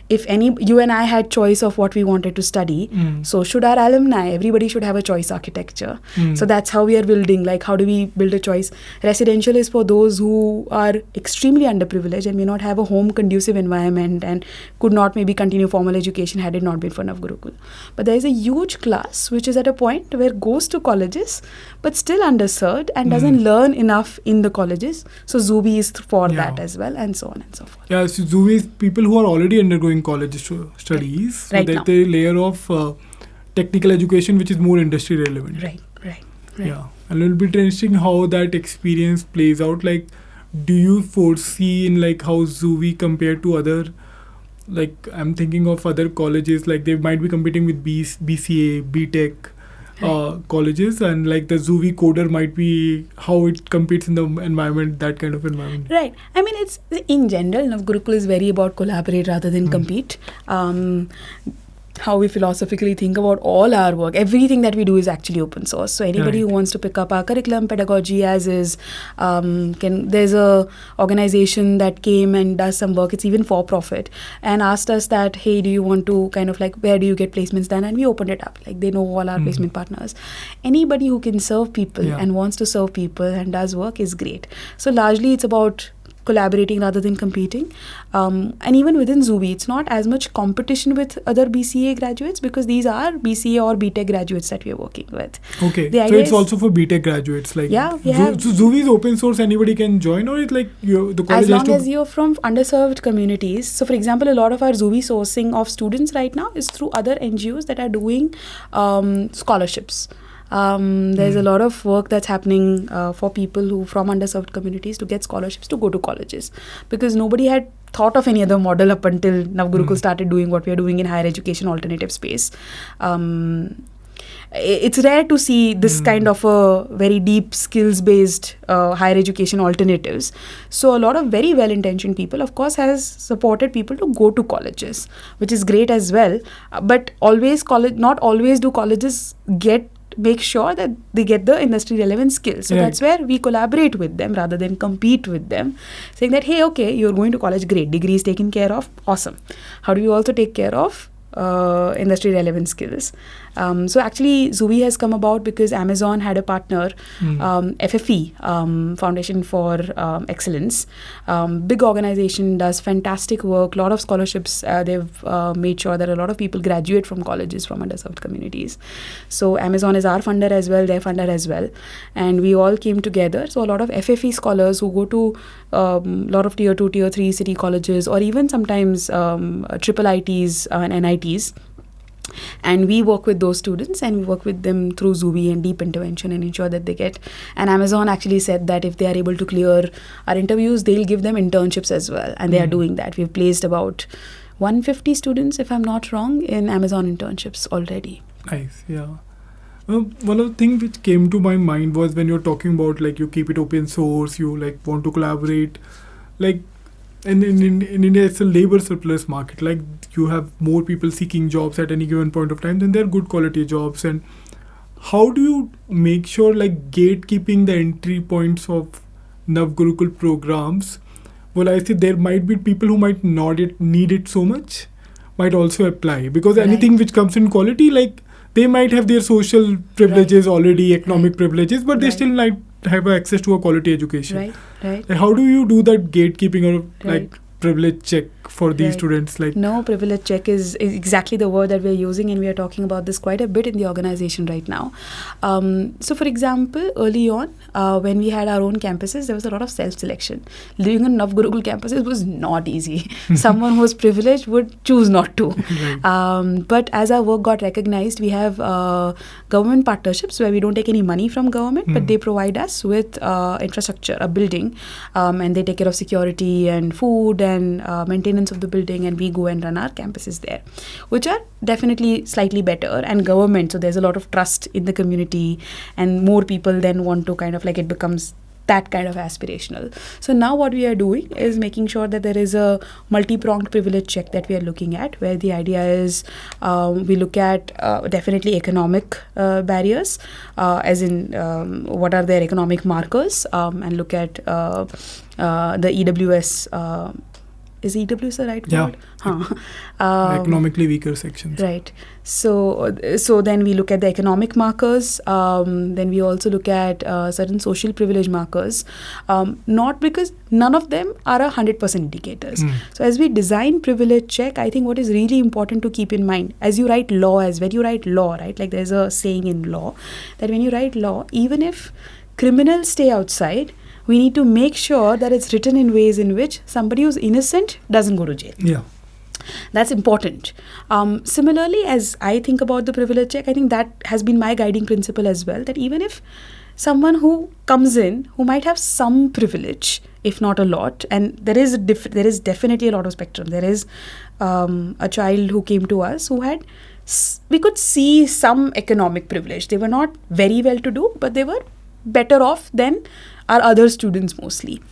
If you and I had choice of what we wanted to study, so should our alumni, everybody should have a choice architecture. So that's how we are building. Like, how do we build a choice? Residential is for those who are extremely underprivileged and may not have a home conducive environment and could not maybe continue formal education had it not been for NavGurukul. But there is a huge class which is at a point where goes to colleges but still underserved and doesn't learn enough in the colleges. So Zuvy is for that as well, and so on and so forth. Yeah, so Zuvy is people who are already undergoing college studies. Right. So that's a layer of technical education which is more industry relevant. Right. Yeah, and it'll be interesting how that experience plays out. Like, do you foresee in like how Zuvy compared to other, like I'm thinking of other colleges, like they might be competing with BCA, BTech, colleges, and like the Zuvy coder might be how it competes in the environment, that kind of environment. Right. I mean, it's in general, NavGurukul is very about collaborate rather than compete. How we philosophically think about all our work, everything that we do is actually open source. So anybody who wants to pick up our curriculum, pedagogy as is, there's a organization that came and does some work, it's even for profit, and asked us that, hey, do you want to kind of like, where do you get placements done? And we opened it up. Like, they know all our placement partners. Anybody who can serve people and wants to serve people and does work is great. So largely it's about collaborating rather than competing. And even within Zuvy, it's not as much competition with other BCA graduates because these are BCA or BTech graduates that we are working with. Okay, so it's also for BTech graduates. Like, so Zuvy is open source, anybody can join, or it's like the college as long as you're from underserved communities. So for example, a lot of our Zuvy sourcing of students right now is through other NGOs that are doing scholarships. There's a lot of work that's happening for people who from underserved communities to get scholarships to go to colleges, because nobody had thought of any other model up until NavGurukul started doing what we are doing in higher education alternative space. it's rare to see this kind of a very deep skills-based higher education alternatives. So a lot of very well-intentioned people, of course, has supported people to go to colleges, which is great as well. But not always do colleges make sure that they get the industry relevant skills. So that's where we collaborate with them rather than compete with them, saying that, hey, okay, you're going to college, great, degree is taken care of, awesome. How do you also take care of industry relevant skills? So actually Zuvy has come about because Amazon had a partner, FFE, Foundation for Excellence, big organization, does fantastic work, lot of scholarships. They've made sure that a lot of people graduate from colleges from underserved communities. So Amazon is our funder as well, their funder as well, and we all came together. So a lot of FFE scholars who go to a lot of tier 2, tier 3 city colleges, or even sometimes triple ITs and NITs, and we work with those students and we work with them through Zuvy and deep intervention and ensure that they get. And Amazon actually said that if they are able to clear our interviews, they'll give them internships as well, and they are doing that. We've placed about 150 students, if I'm not wrong, in Amazon internships already. Nice, yeah. One of the things which came to my mind was when you're talking about like you keep it open source, you like want to collaborate, like in India it's a labor surplus market. Like you have more people seeking jobs at any given point of time, then they're good quality jobs. And how do you make sure like gatekeeping the entry points of NavGurukul programs? Well, I see there might be people who might not need it so much, might also apply, because anything which comes in quality, like they might have their social privileges already, economic privileges, but they still might have access to a quality education. Right. Like, how do you do that gatekeeping or like privilege check for these students? Like, no, privilege check is exactly the word that we're using, and we are talking about this quite a bit in the organization right now. So for example, early on, when we had our own campuses, there was a lot of self-selection. Living on NavGurukul campuses was not easy. Someone who was privileged would choose not to. But as our work got recognized, we have government partnerships where we don't take any money from government, but they provide us with infrastructure, a building, and they take care of security and food and maintenance of the building, and we go and run our campuses there, which are definitely slightly better and government. So there's a lot of trust in the community, and more people then want to kind of like, it becomes that kind of aspirational. So now what we are doing is making sure that there is a multi-pronged privilege check that we are looking at, where the idea is we look at definitely economic barriers, as in what are their economic markers, and look at the EWS. Is EWS the right word? economically weaker sections. Right. So then we look at the economic markers. Then we also look at certain social privilege markers. Not because none of them are 100% indicators. So as we design privilege check, I think what is really important to keep in mind, as you write law, right? Like there's a saying in law that when you write law, even if criminals stay outside, we need to make sure that it's written in ways in which somebody who's innocent doesn't go to jail. Yeah. That's important. Similarly, as I think about the privilege check, I think that has been my guiding principle as well, that even if someone who comes in who might have some privilege, if not a lot, and there is definitely a lot of spectrum. There is a child who came to us who had, we could see some economic privilege. They were not very well to do, but they were better off than our other students mostly.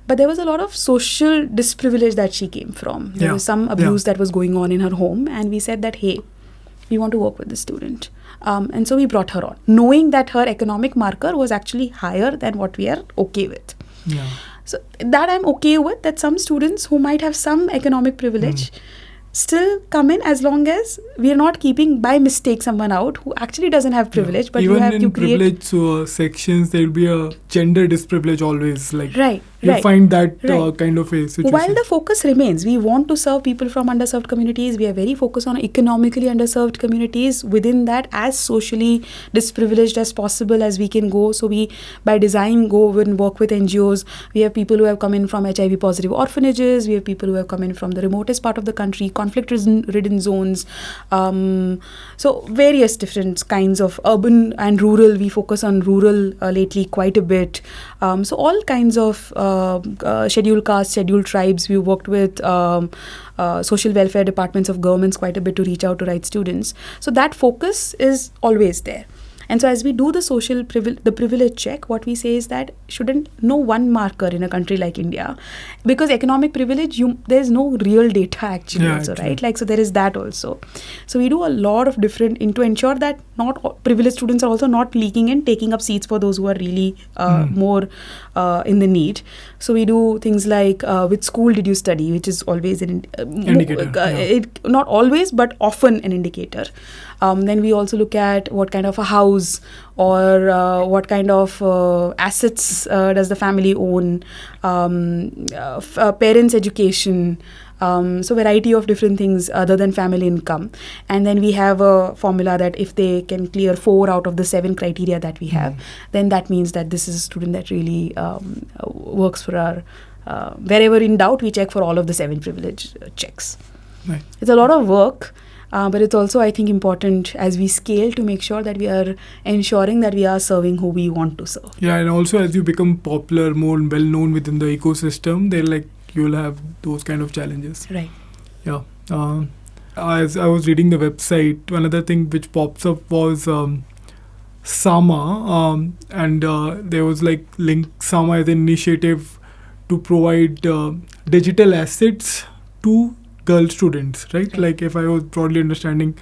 But there was a lot of social disprivilege that she came from. There was some abuse that was going on in her home, and we said that, hey, we want to work with this student. And so we brought her on, knowing that her economic marker was actually higher than what we are okay with. Yeah. So that I'm okay with, that some students who might have some economic privilege still come in, as long as we are not keeping by mistake someone out who actually doesn't have privilege. But even you have in to create privilege sections, there will be a gender disprivilege always. Like you find that kind of a situation. While the focus remains, we want to serve people from underserved communities. We are very focused on economically underserved communities. Within that, as socially disprivileged as possible as we can go. So we, by design, go and work with NGOs. We have people who have come in from HIV positive orphanages. We have people who have come in from the remotest part of the country, conflict-ridden zones. So various different kinds of urban and rural. We focus on rural lately quite a bit. So all kinds of scheduled castes, scheduled tribes. We worked with social welfare departments of governments quite a bit to reach out to right students. So that focus is always there. And so as we do the social privilege check, what we say is that shouldn't no one marker in a country like India, because economic privilege, there's no real data actually right? Like, so there is that also. So we do a lot of different to ensure that not all privileged students are also not leaking and taking up seats for those who are really more in the need. So we do things like which school did you study, which is always an indicator. Not always, but often an indicator. Then we also look at what kind of a house or what kind of assets does the family own, parents' education, so variety of different things other than family income. And then we have a formula that if they can clear 4 out of the 7 criteria that we have, then that means that this is a student that really works for our, wherever in doubt, we check for all of the 7 privilege checks. Right. It's a lot of work. But it's also, I think, important as we scale to make sure that we are ensuring that we are serving who we want to serve. Yeah, and also as you become popular, more well-known within the ecosystem, you'll have those kind of challenges. Right. Yeah. As I was reading the website, one other thing which pops up was Sama, and there was link Sama as an initiative to provide digital assets to girl students, right? Like, if I was broadly understanding.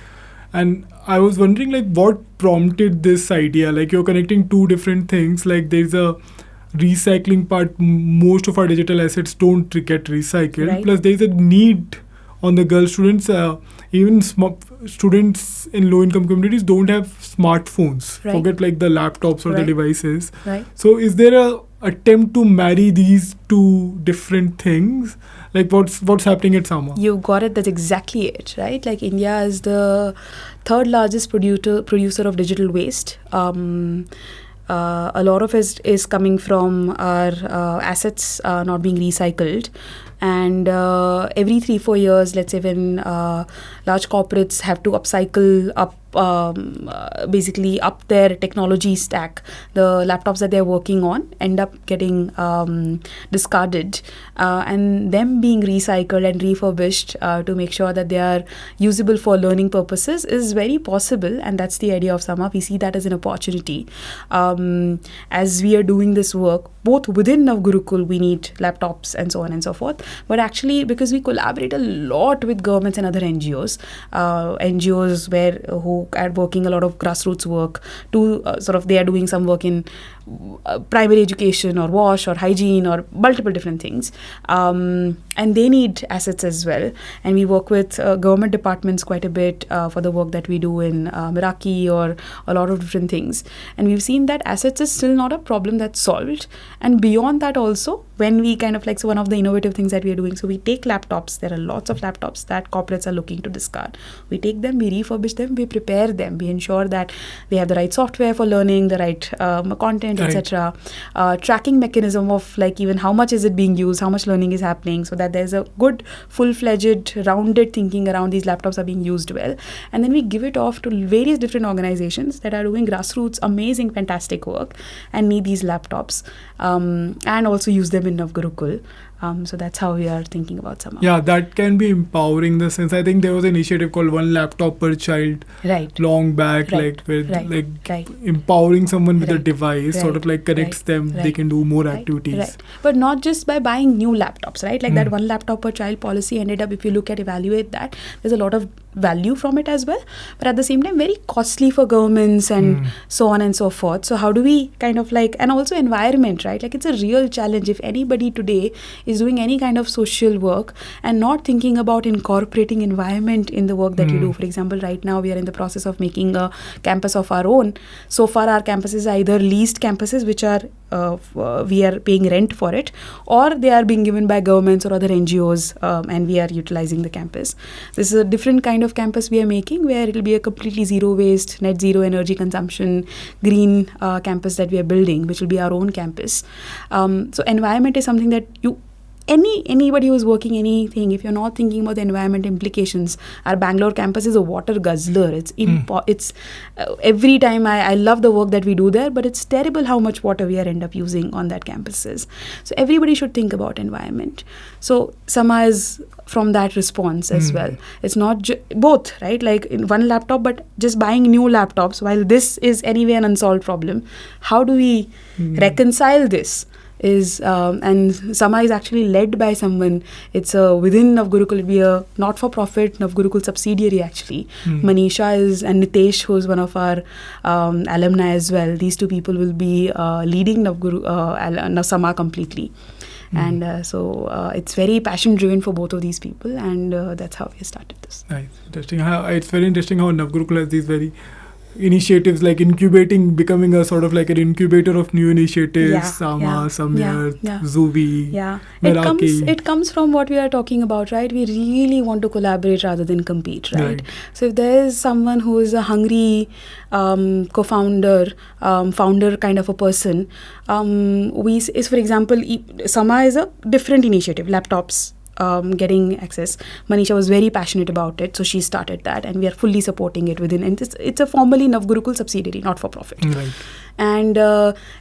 And I was wondering, what prompted this idea? You're connecting 2 different things. There's a recycling part. Most of our digital assets don't get recycled. Right. Plus, there's a need on the girl students. Even students in low-income communities don't have smartphones. Right. Forget the laptops or the devices. Right. So is there a attempt to marry these 2 different things? What's happening at Sama? You got it. That's exactly it, right? India is the 3rd largest producer of digital waste. A lot of it is coming from our assets not being recycled. And every 3-4 years, let's say when large corporates have to basically up their technology stack, the laptops that they're working on end up getting discarded, and them being recycled and refurbished to make sure that they are usable for learning purposes is very possible. And that's the idea of Sama. We see that as an opportunity. As we are doing this work, both within NavGurukul, we need laptops and so on and so forth. But actually, because we collaborate a lot with governments and other NGOs, who are working a lot of grassroots work to they are doing some work in primary education or wash or hygiene or multiple different things, and they need assets as well. And we work with government departments quite a bit for the work that we do in Meraki or a lot of different things. And we've seen that assets is still not a problem that's solved. And beyond that also, when we so one of the innovative things that we are doing, so we take laptops, there are lots of laptops that corporates are looking to discard. We take them, we refurbish them, we prepare them, we ensure that they have the right software for learning, the right content, etc. Tracking mechanism of even how much is it being used, how much learning is happening, so that there's a good full-fledged rounded thinking around these laptops are being used well. And then we give it off to various different organizations that are doing grassroots amazing fantastic work and need these laptops, and also use them in NavGurukul. So that's how we are thinking about Sama. Yeah, that can be empowering in the sense. I think there was an initiative called 1 laptop per child long back, empowering someone with a device, connects them, they can do more activities. Right. But not just by buying new laptops, right? That 1 laptop per child policy ended up, if you evaluate that, there's a lot of value from it as well. But at the same time, very costly for governments and so on and so forth. So how do we and also environment, right? It's a real challenge. If anybody today is doing any kind of social work and not thinking about incorporating environment in the work that you do. For example, right now we are in the process of making a campus of our own. So far our campuses are either leased campuses, which are we are paying rent for it, or they are being given by governments or other NGOs, and we are utilizing the campus. This is a different kind of campus we are making, where it will be a completely zero waste, net zero energy consumption, green campus that we are building, which will be our own campus. So environment is something that anybody who's working anything, if you're not thinking about the environment implications, our Bangalore campus is a water guzzler. It's every time I love the work that we do there, but it's terrible how much water we end up using on that campuses. So everybody should think about environment. So Sama is from that response as well. It's not both, right? Like in one laptop, but just buying new laptops, while this is anyway an unsolved problem. How do we reconcile this? And Sama is actually led by someone. It's within NavGurukul, it'll be a not-for-profit NavGurukul subsidiary actually. Manisha and Nitesh, who's one of our alumni as well. These two people will be leading Sama completely. And so it's very passion-driven for both of these people, and that's how we started this. Nice, interesting. It's very interesting how NavGurukul has these very initiatives like incubating, becoming a sort of like an incubator of new initiatives. Samyarth, Zuvy, Meraki. It comes from what we are talking about, right? We really want to collaborate rather than compete, right? So if there is someone who is a hungry co-founder, founder kind of a person, for example, Sama is a different initiative, laptops. Getting access. Manisha was very passionate about it, so she started that, and we are fully supporting it within. And it's a formally NavGurukul subsidiary, not for profit. Right. And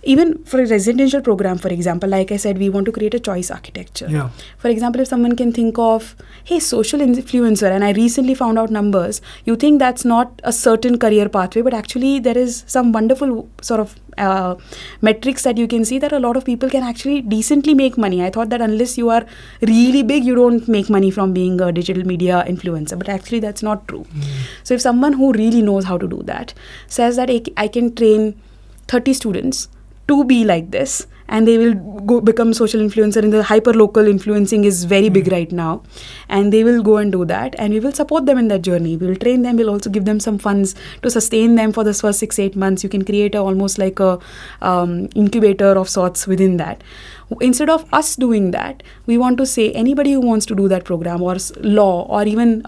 even for a residential program, for example, like I said, we want to create a choice architecture. Yeah. For example, if someone can think of, hey, social influencer, and I recently found out numbers, you think that's not a certain career pathway, but actually there is some wonderful sort of metrics that you can see that a lot of people can actually decently make money. I thought that unless you are really big, you don't make money from being a digital media influencer, but actually that's not true. So if someone who really knows how to do that says that I can train 30 students to be like this, and they will go become social influencer, in the hyper local influencing is very big right now, and they will go and do that, and we will support them in that journey. We will train them. We'll also give them some funds to sustain them for the first 6-8 months. You can create almost like a incubator of sorts within that. Instead of us doing that, we want to say anybody who wants to do that program, or law, or even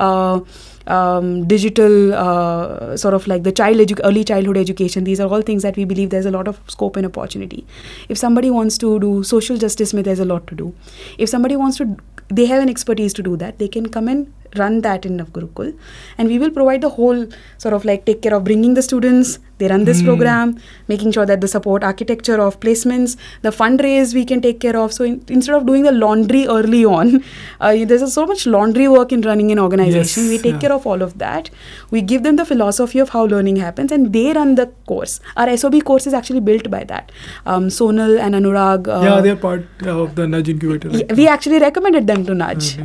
digital, sort of like the early childhood education, these are all things that we believe there's a lot of scope and opportunity. If somebody wants to do social justice, there's a lot to do. If somebody wants to, they have an expertise to do that, they can come and run that in NavGurukul, and we will provide the whole sort of like take care of bringing the students. They run this program, making sure that the support architecture of placements, the fundraise we can take care of. So instead of doing the laundry early on, there's so much laundry work in running an organization. We take care of all of that. We give them the philosophy of how learning happens, and they run the course. Our SOB course is actually built by that. Sonal and Anurag. They're part of the Nudge Incubator. Right? We actually recommended them to Nudge.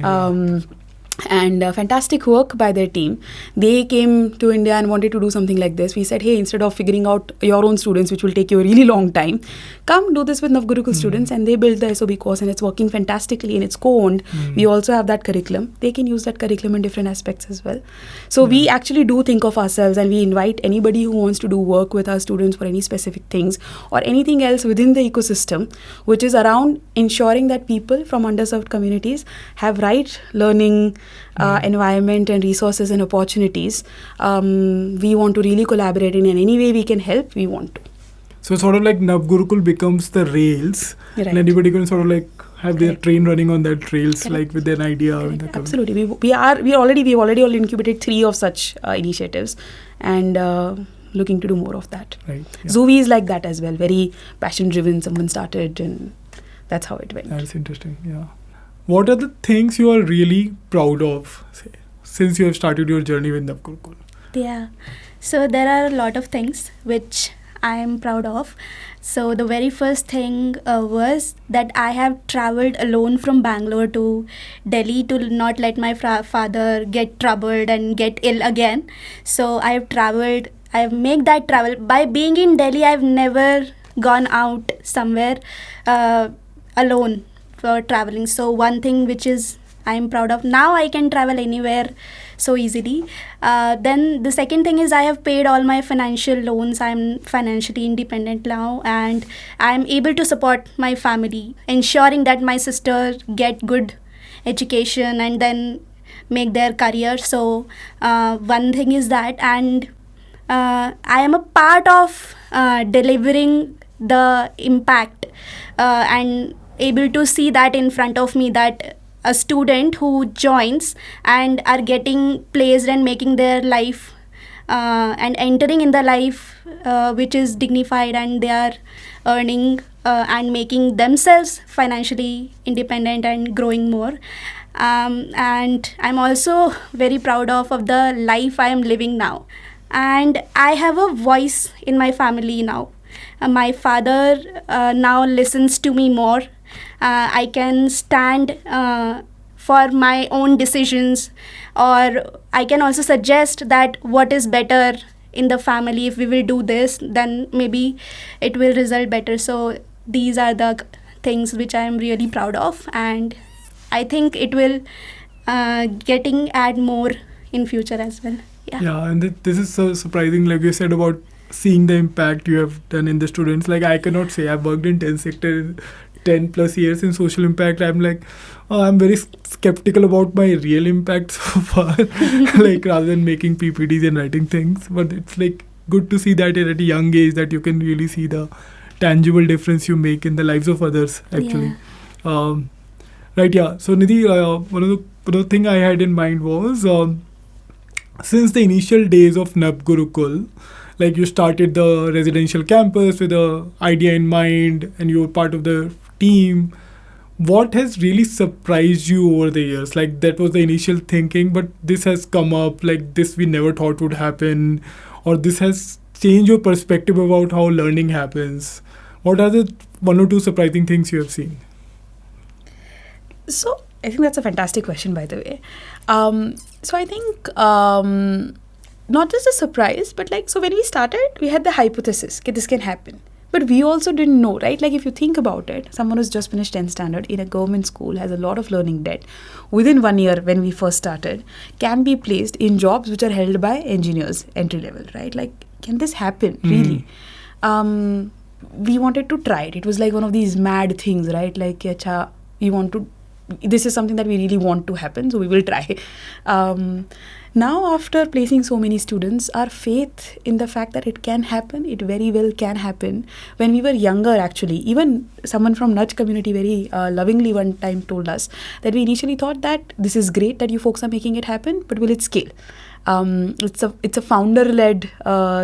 And fantastic work by their team. They came to India and wanted to do something like this. We said, hey, instead of figuring out your own students, which will take you a really long time, come do this with NavGurukul students. And they built the SOB course, and it's working fantastically, and it's co-owned. We also have that curriculum. They can use that curriculum in different aspects as well. So we actually do think of ourselves, and we invite anybody who wants to do work with our students for any specific things or anything else within the ecosystem, which is around ensuring that people from underserved communities have right learning, environment and resources and opportunities. We want to really collaborate in any way we can help, we want to. So sort of like NavGurukul becomes the rails, and anybody can sort of like have their train running on that rails, like with an idea. Absolutely. We've already incubated 3 of such initiatives, and looking to do more of that. Right. Yeah. Zuvy is like that as well, very passion driven. Someone started, and that's how it went. That's interesting. Yeah. What are the things you are really proud of, since you have started your journey with NavGurukul? Yeah, so there are a lot of things which I am proud of. So the very first thing was that I have traveled alone from Bangalore to Delhi to not let my father get troubled and get ill again. So I have made that travel. By being in Delhi, I've never gone out somewhere alone for traveling. So one thing which is I'm proud of, now I can travel anywhere so easily. Then the second thing is I have paid all my financial loans. I'm financially independent now, and I'm able to support my family, ensuring that my sister get good education and then make their career. So one thing is that, and I am a part of delivering the impact and able to see that in front of me, that a student who joins and are getting placed and making their life and entering in the life which is dignified, and they are earning and making themselves financially independent and growing more. And I'm also very proud of the life I am living now. And I have a voice in my family now. My father now listens to me more. I can stand for my own decisions, or I can also suggest that what is better in the family. If we will do this, then maybe it will result better. So these are the things which I am really proud of, and I think it will add more in future as well. Yeah, and this is so surprising, like you said, about seeing the impact you have done in the students. Like, I cannot say I've worked in 10 sector 10 plus years in social impact. I'm like, I'm very skeptical about my real impact so far, like rather than making PPTs and writing things. But it's like good to see that at a young age that you can really see the tangible difference you make in the lives of others, actually. Right, yeah. So Nidhi, one of the thing I had in mind was, since the initial days of NavGurukul, like you started the residential campus with the idea in mind and you were part of the team, what has really surprised you over the years? Like, that was the initial thinking, but this has come up, like this we never thought would happen, or this has changed your perspective about how learning happens. What are the one or two surprising things you have seen? So I think that's a fantastic question, by the way. So I think not just a surprise, but like, so when we started, we had the hypothesis that this can happen. But we also didn't know, right? Like, if you think about it, someone who's just finished 10th standard in a government school has a lot of learning debt. Within 1 year, when we first started, can be placed in jobs which are held by engineers, entry level, right? Like, can this happen, really? We wanted to try it. It was like one of these mad things, right? Like, this is something that we really want to happen, so we will try. Now, after placing so many students, our faith in the fact that it can happen, it very well can happen. When we were younger, actually, even someone from Nudge community very lovingly one time told us that we initially thought that this is great that you folks are making it happen, but will it scale? It's a founder-led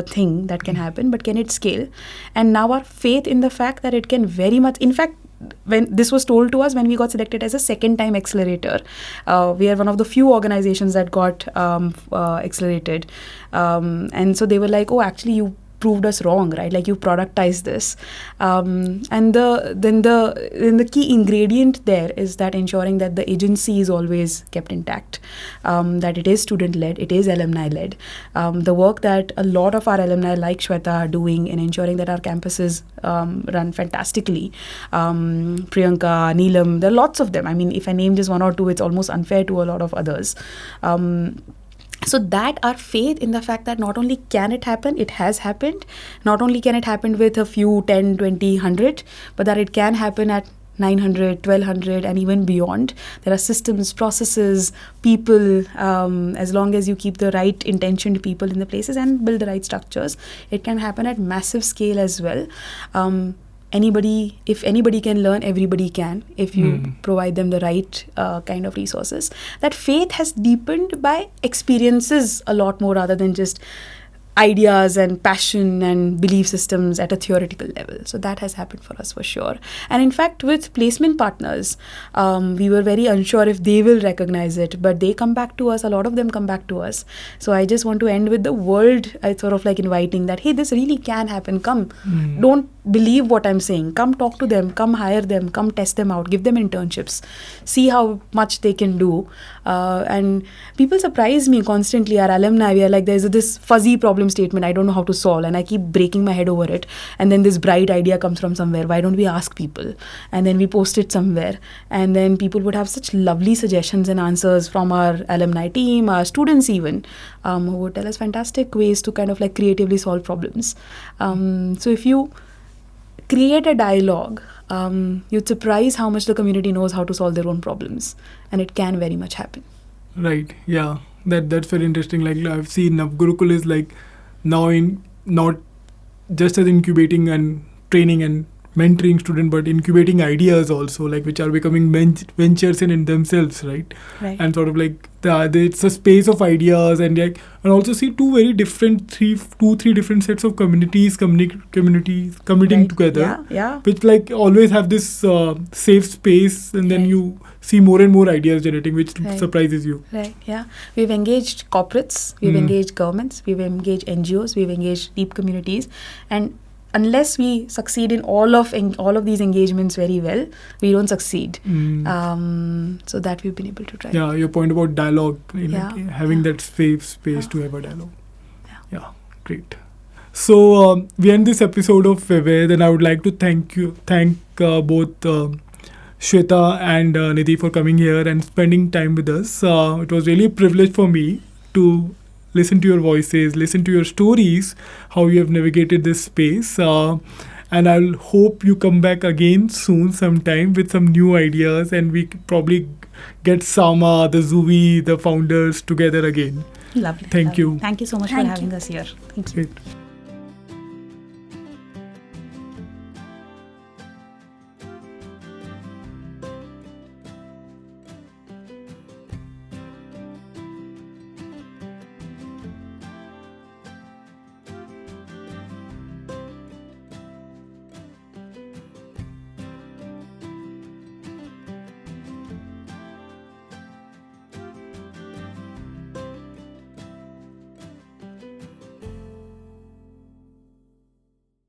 thing that can happen, but can it scale? And now our faith in the fact that it can very much, in fact, when this was told to us when we got selected as a second-time accelerator, we are one of the few organizations that got accelerated, and so they were like, oh, actually you proved us wrong, right? Like, you productized this, and then the key ingredient there is that ensuring that the agency is always kept intact, that it is student-led, it is alumni-led. The work that a lot of our alumni like Shweta are doing in ensuring that our campuses run fantastically. Priyanka, Neelam, there are lots of them. I mean, if I name just one or two, it's almost unfair to a lot of others. So that our faith in the fact that not only can it happen, it has happened. Not only can it happen with a few 10, 20, 100, but that it can happen at 900, 1200 and even beyond. There are systems, processes, people, as long as you keep the right intentioned people in the places and build the right structures, it can happen at massive scale as well. If anybody can learn, everybody can, if you provide them the right kind of resources. That faith has deepened by experiences a lot more rather than just ideas and passion and belief systems at a theoretical level. So that has happened for us for sure. And in fact, with placement partners, we were very unsure if they will recognize it, but they come back to us. A lot of them come back to us. So I just want to end with the world sort of like inviting that, hey, this really can happen. Come, don't believe what I'm saying. Come talk to them, come hire them, come test them out, give them internships, see how much they can do. And people surprise me constantly. Our alumni, we are like, there's this fuzzy problem statement I don't know how to solve, and I keep breaking my head over it, and then this bright idea comes from somewhere. Why don't we ask people? And then we post it somewhere, and then people would have such lovely suggestions and answers from our alumni team, our students even, who would tell us fantastic ways to kind of like creatively solve problems. So if you create a dialogue, you'd surprise how much the community knows how to solve their own problems, and it can very much happen. Right, yeah, that's very interesting. Like, I've seen NavGurukul is like now in not just as incubating and training and mentoring student, but incubating ideas also, like which are becoming ventures in themselves, right? Right. And sort of like it's a space of ideas, and like, and also see three different sets of communities committing Right. together, Yeah. which like always have this safe space, and then Right. you see more and more ideas generating, which Right. surprises you. Right. Yeah. We've engaged corporates, we've engaged governments, we've engaged NGOs, we've engaged deep communities, and unless we succeed in all of these engagements very well, we don't succeed. So that we've been able to try. Yeah, your point about dialogue, having that safe space Yeah. to have a dialogue. Yeah. Great. So we end this episode of Vividh, and I would like to thank both Shweta and Nidhi for coming here and spending time with us. It was really a privilege for me to listen to your voices, listen to your stories, how you have navigated this space. And I'll hope you come back again soon sometime with some new ideas, and we probably get Sama, the Zuvy, the founders together again. Lovely. Thank you. Thank you so much Thank for having you. us here. Thank you. Great.